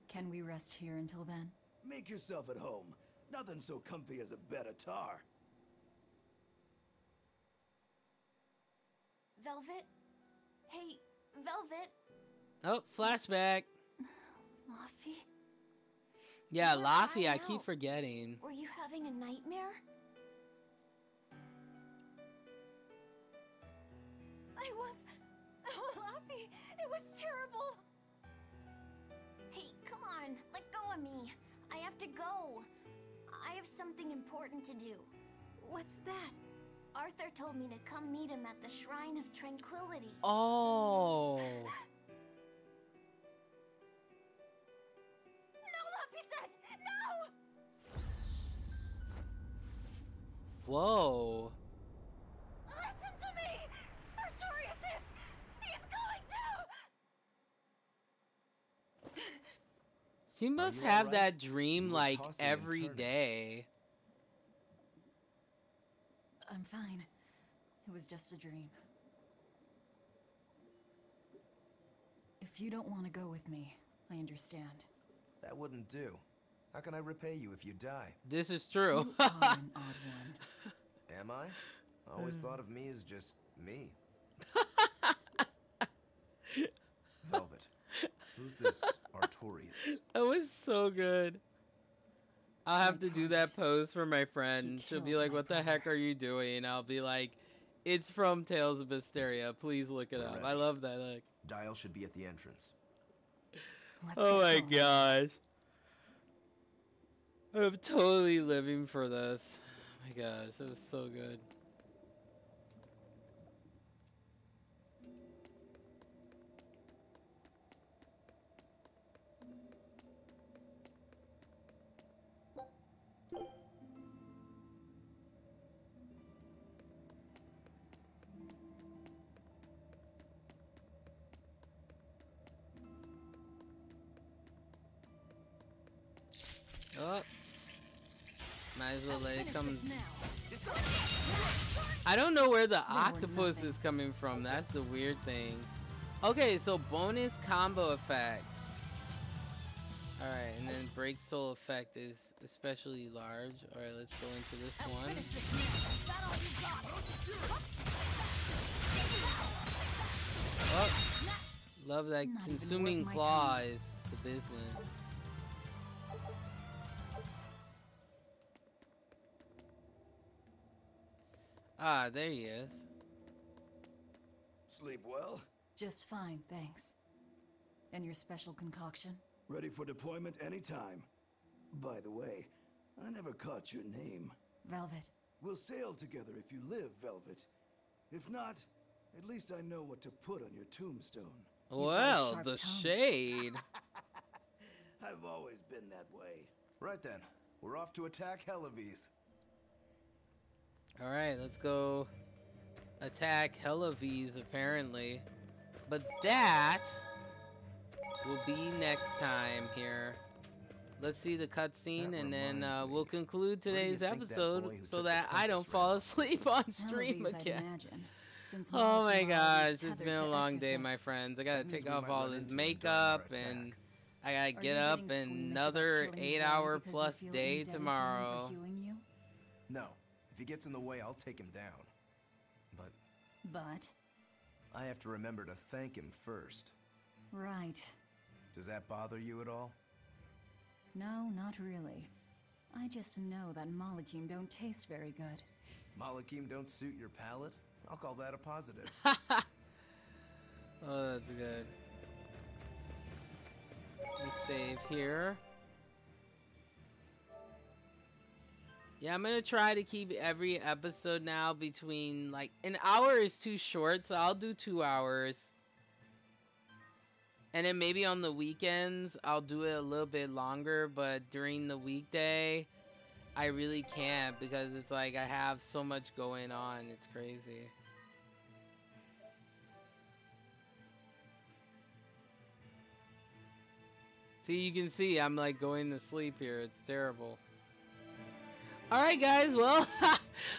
Can we rest here until then? Make yourself at home. Nothing so comfy as a bed of tar. Velvet? Hey, Velvet? Oh, flashback. Luffy? Yeah, You were Laffy, crying I keep out. forgetting. Were you having a nightmare? I was... Oh, Luffy! It was terrible! Hey, come on, let go of me. I have to go. I have something important to do. What's that? Arthur told me to come meet him at the Shrine of Tranquility. Oh. No, Luffy said! No! Whoa. Listen to me! Artorius is... He's going to... She must you have all that right? dream You were like tossing and every turning. day. I'm fine. It was just a dream. If you don't want to go with me, I understand. That wouldn't do. How can I repay you if you die? This is true. You are an odd one. Am I? I always thought of me as just me. Velvet, who's this Artorias? That was so good. I'll have My to do that target. pose for my friend. He She'll be killed like, my what the heck brother." are you doing? And I'll be like, it's from Tales of Hysteria. Please look it We're up. ready. I love that look. Dial should be at the entrance. Let's Oh my get going. gosh. I'm totally living for this. Oh my gosh, it was so good. Oh. Might as well let it Finish come. this now. I don't know where the we're octopus nothing. is coming from. That's the weird thing. Okay, so bonus combo effects. Alright, and then break soul effect is especially large. Alright, let's go into this one. Finish this now. Is that all you got? Oh, love that Not even consuming worth my claw time. is the business. Ah, there he is. Sleep well? Just fine, thanks. And your special concoction? Ready for deployment anytime. By the way, I never caught your name. Velvet. We'll sail together if you live, Velvet. If not, at least I know what to put on your tombstone. got a Well, sharp the tongue. shade. I've always been that way. Right then, we're off to attack Helavis. Alright, let's go attack Helavis, apparently. But that will be next time here. Let's see the cutscene, That and then reminds we'll me. conclude Where do you today's think that episode boy who so took the that I don't compass fall ran? asleep on stream Hellweeds, I'd again. imagine, since Oh my Multilingual gosh, is it's tethered been a to long day, my exorcists. friends. I gotta That means take we off might all run this into him during makeup, our and attack. I gotta Are get you up getting squeamish about another killing 8 the hour boy because plus you feel day indebted to him tomorrow. for healing you? No, if he gets in the way, I'll take him down. But But, I have to remember to thank him first. right. Does that bother you at all? No, not really. I just know that Malakim don't taste very good. Malakim don't suit your palate? I'll call that a positive. Oh, that's good. Let's save here. Yeah, I'm gonna try to keep every episode now between, like, an hour is too short, so I'll do 2 hours. And then maybe on the weekends, I'll do it a little bit longer, but during the weekday, I really can't because it's like I have so much going on. It's crazy. See, you can see I'm like going to sleep here. It's terrible. Alright guys, well,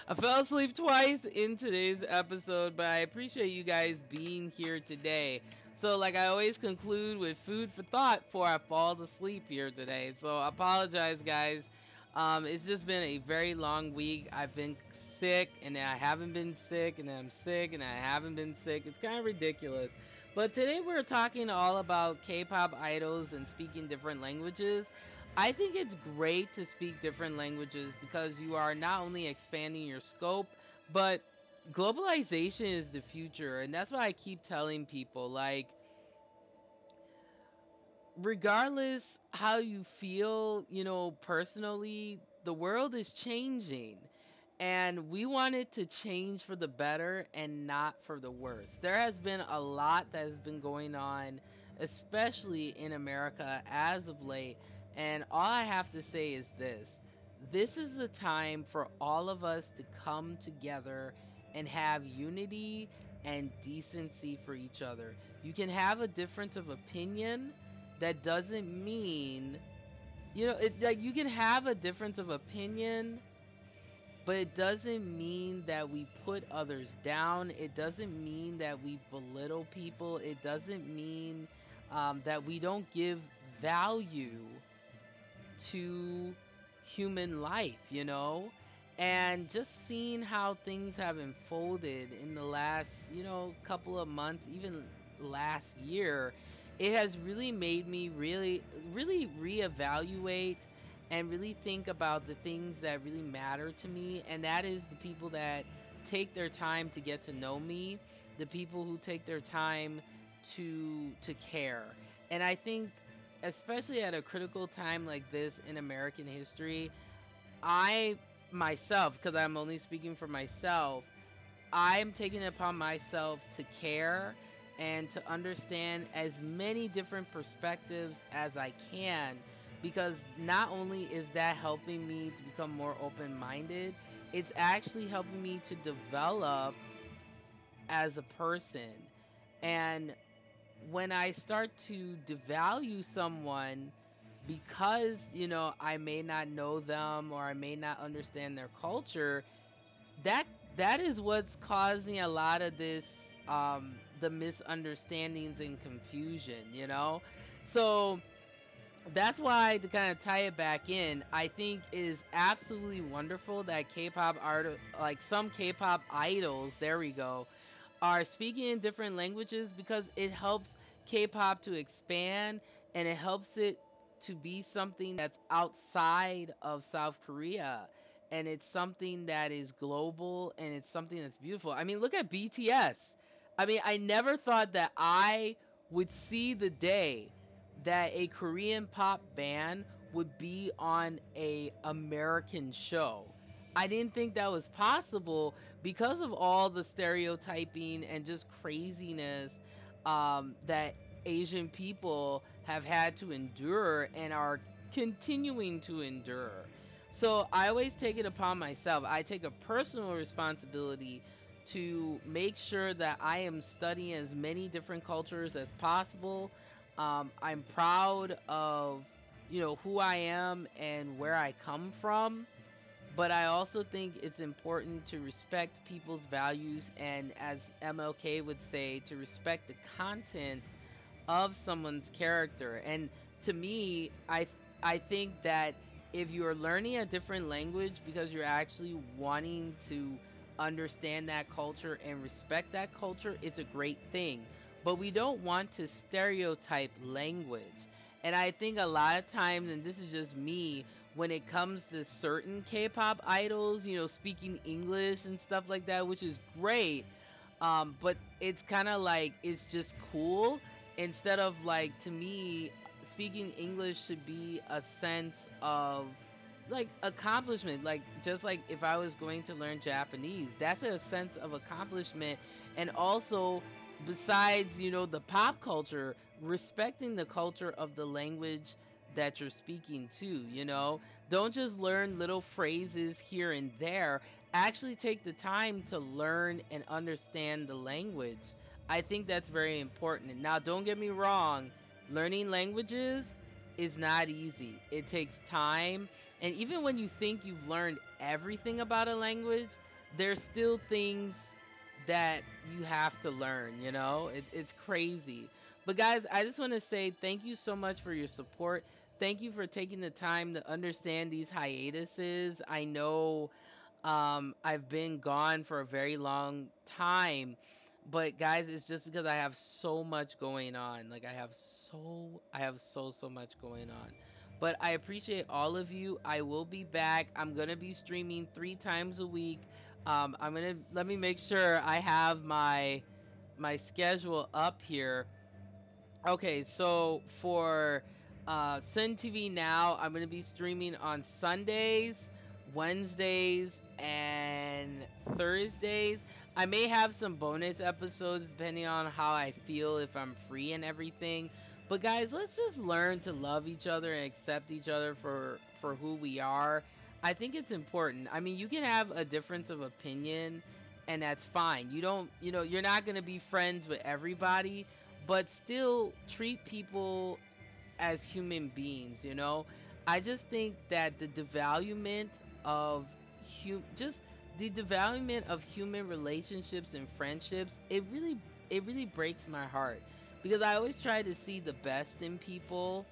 I fell asleep twice in today's episode, but I appreciate you guys being here today. So like I always conclude with food for thought before I fall to sleep here today. So I apologize guys. It's just been a very long week. I've been sick, and then I haven't been sick, and then I'm sick, and I haven't been sick. It's kind of ridiculous. But today we're talking all about K-pop idols and speaking different languages. I think it's great to speak different languages because you are not only expanding your scope, but globalization is the future. And that's why I keep telling people, like, regardless how you feel, you know, personally, the world is changing. And we want it to change for the better and not for the worse. There has been a lot that has been going on, especially in America as of late. And all I have to say is this. This is the time for all of us to come together and have unity and decency for each other. You can have a difference of opinion. that doesn't mean, like, you can have a difference of opinion, but it doesn't mean that we put others down. It doesn't mean that we belittle people. It doesn't mean that we don't give value to human life, And just seeing how things have unfolded in the last, couple of months, even last year, it has really made me really, really reevaluate and really think about the things that really matter to me. And that is the people that take their time to get to know me, the people who take their time to care. And I think, especially at a critical time like this in American history, I myself, because I'm only speaking for myself, I'm taking it upon myself to care and to understand as many different perspectives as I can, because not only is that helping me to become more open-minded, it's actually helping me to develop as a person. And when I start to devalue someone because, I may not know them or I may not understand their culture, that is what's causing a lot of this, the misunderstandings and confusion, So that's why, to kind of tie it back in, I think it is absolutely wonderful that K-pop art, like some K-pop idols, there we go, are speaking in different languages, because it helps K-pop to expand, and it helps it to be something that's outside of South Korea, and it's something that is global, and it's something that's beautiful. I mean, look at BTS. I mean, I never thought that I would see the day that a Korean pop band would be on a American show. I didn't think that was possible because of all the stereotyping and just craziness that Asian people have had to endure and are continuing to endure. So I always take it upon myself. I take a personal responsibility to make sure that I am studying as many different cultures as possible. I'm proud of, who I am and where I come from. But I also think it's important to respect people's values, and, as MLK would say, to respect the content of someone's character. And to me, I think that if you're learning a different language because you're actually wanting to understand that culture and respect that culture, it's a great thing. But we don't want to stereotype language. And I think a lot of times, and this is just me, when it comes to certain K-pop idols, speaking English and stuff like that, which is great, but it's kind of like, it's just cool, instead of, like, to me, speaking English should be a sense of, like, accomplishment. Like, just like if I was going to learn Japanese, that's a sense of accomplishment. And also, besides, the pop culture, respecting the culture of the language that you're speaking to, Don't just learn little phrases here and there. Actually take the time to learn and understand the language. I think that's very important. Now, don't get me wrong, learning languages is not easy. It takes time. And even when you think you've learned everything about a language, there's still things that you have to learn, It's crazy. But guys, I just want to say thank you so much for your support. Thank you for taking the time to understand these hiatuses. I know I've been gone for a very long time, but guys, it's just because I have so much going on. Like, I have so much going on. But I appreciate all of you. I will be back. I'm going to be streaming 3 times a week. Let me make sure I have my schedule up here. Okay, so for Sun TV Now, I'm going to be streaming on Sundays, Wednesdays, and Thursdays. I may have some bonus episodes depending on how I feel, if I'm free and everything. But guys, let's just learn to love each other and accept each other for who we are. I think it's important. I mean, you can have a difference of opinion, and that's fine. You're not going to be friends with everybody, but still treat people as human beings, you know. I just think that the devaluement of just the devaluement of human relationships and friendships, it really breaks my heart, because I always try to see the best in people.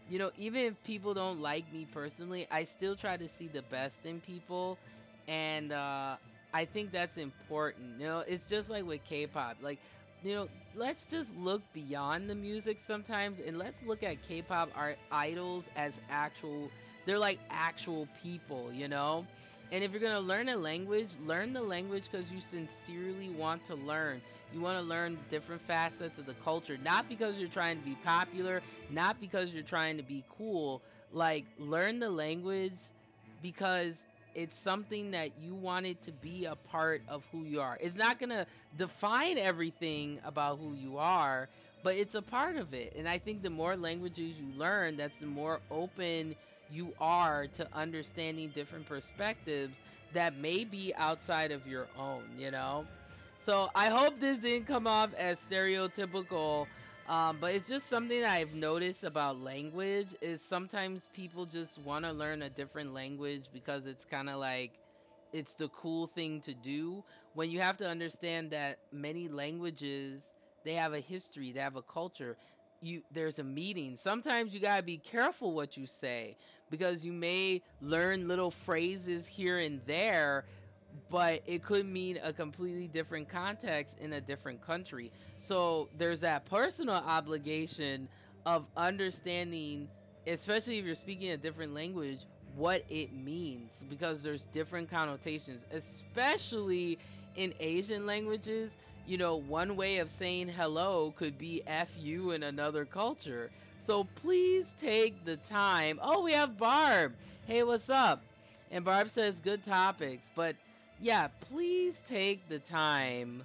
You know, even if people don't like me personally, I still try to see the best in people. And I think that's important. You know, it's just like with K-pop. Like, you know, let's just look beyond the music sometimes, and let's look at K-pop art idols as actual, they're like actual people, you know? And if you're going to learn the language because you sincerely want to learn. You want to learn different facets of the culture, not because you're trying to be popular, not because you're trying to be cool. Like, learn the language because it's something that you want it to be a part of who you are. It's not going to define everything about who you are, but it's a part of it. And I think the more languages you learn, that's the more open you are to understanding different perspectives that may be outside of your own, you know? So I hope this didn't come off as stereotypical, but it's just something that I've noticed about language is sometimes people just want to learn a different language because it's kind of like it's the cool thing to do, when you have to understand that many languages, they have a history, they have a culture. There's a meaning. Sometimes you got to be careful what you say, because you may learn little phrases here and there, but it could mean a completely different context in a different country. So there's that personal obligation of understanding, especially if you're speaking a different language, what it means, because there's different connotations, especially in Asian languages. You know, one way of saying hello could be F you in another culture. So please take the time. Oh, we have Barb. Hey, what's up? And Barb says good topics. But yeah, please take the time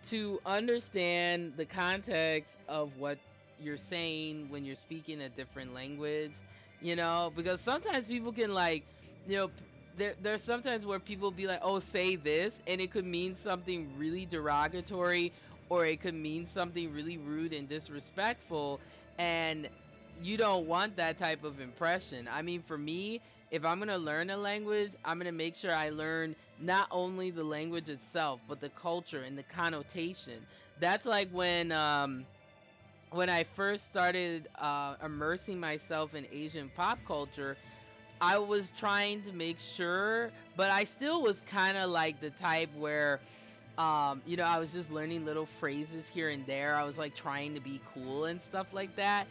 to understand the context of what you're saying when you're speaking a different language, you know, because sometimes people can, like, you know, there's sometimes where people be like, oh, say this, and it could mean something really derogatory, or it could mean something really rude and disrespectful, and you don't want that type of impression. I mean, for me, if I'm going to learn a language, I'm going to make sure I learn not only the language itself, but the culture and the connotation. That's like when I first started immersing myself in Asian pop culture, I was trying to make sure, but I still was kind of like the type where, you know, I was just learning little phrases here and there. I was like trying to be cool and stuff like that.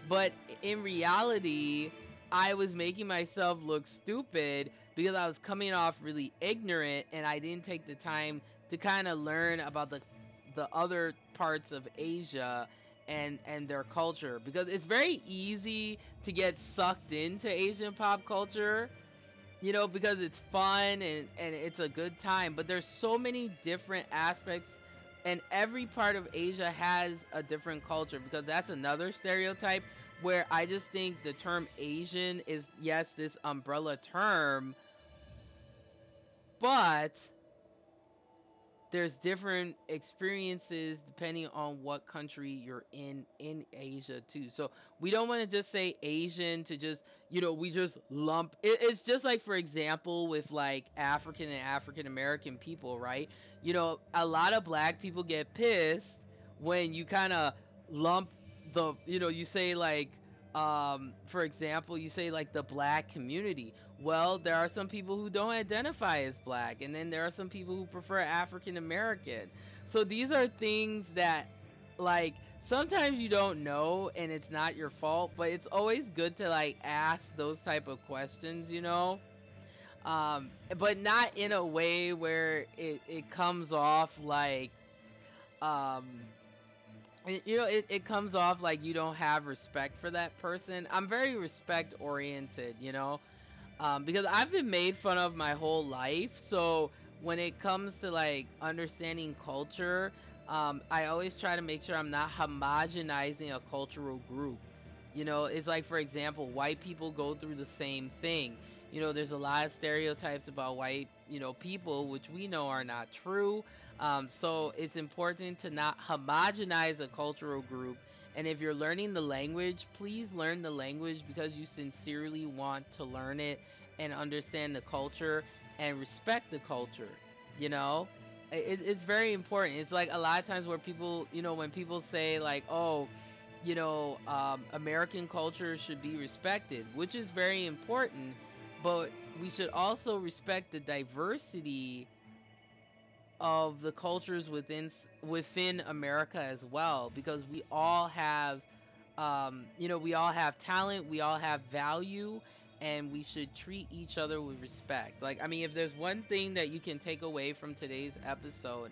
But in reality, I was making myself look stupid because I was coming off really ignorant, and I didn't take the time to kind of learn about the other parts of Asia and their culture, because it's very easy to get sucked into Asian pop culture, you know, because it's fun and it's a good time, but there's so many different aspects, and every part of Asia has a different culture, because that's another stereotype where I just think the term Asian is, yes, this umbrella term, but there's different experiences depending on what country you're in Asia too. So we don't want to just say Asian to just, you know, we just lump it's just like, for example, with like African and African American people, right? You know, a lot of black people get pissed when you kind of lump the, you know, you say like, for example, you say like the black community. Well, there are some people who don't identify as black, and then there are some people who prefer African American. So these are things that, like, sometimes you don't know and it's not your fault, but it's always good to like ask those type of questions, you know, but not in a way where it comes off like, you know, it comes off like you don't have respect for that person. I'm very respect oriented, you know, because I've been made fun of my whole life. So when it comes to like understanding culture, I always try to make sure I'm not homogenizing a cultural group. You know, it's like, for example, white people go through the same thing. You know, there's a lot of stereotypes about white, you know, people, which we know are not true. So it's important to not homogenize a cultural group And if you're learning the language, please learn the language because you sincerely want to learn it and understand the culture and respect the culture. You know, it's very important. It's like a lot of times where people, you know, when people say like, oh, you know, American culture should be respected, which is very important, but we should also respect the diversity of the cultures within America as well, because we all have, you know, we all have talent, we all have value, and we should treat each other with respect. Like, I mean, if there's one thing that you can take away from today's episode,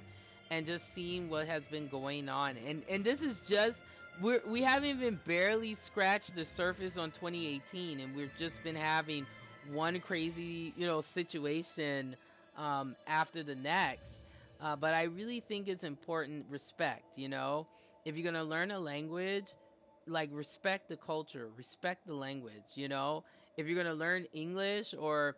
and just seeing what has been going on, and this is just we haven't even barely scratched the surface on 2018, and we've just been having one crazy, you know, situation after the next. But I really think it's important respect, you know? If you're going to learn a language, like respect the culture, respect the language, you know? If you're going to learn English, or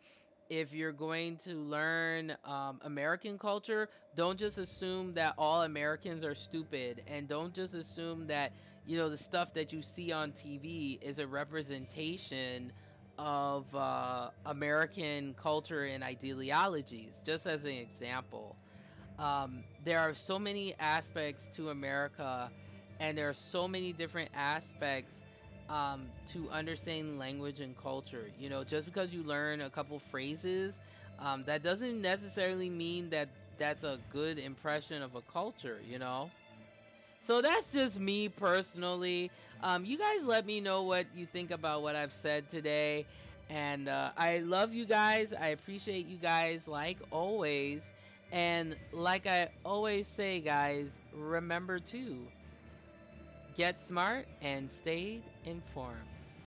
if you're going to learn American culture, don't just assume that all Americans are stupid, and don't just assume that, you know, the stuff that you see on TV is a representation of American culture and ideologies, just as an example. There are so many aspects to America, and there are so many different aspects to understanding language and culture. You know, just because you learn a couple phrases, that doesn't necessarily mean that that's a good impression of a culture, you know? So that's just me personally. You guys let me know what you think about what I've said today. And I love you guys. I appreciate you guys like always. And like I always say, guys, remember to get smart and stay informed.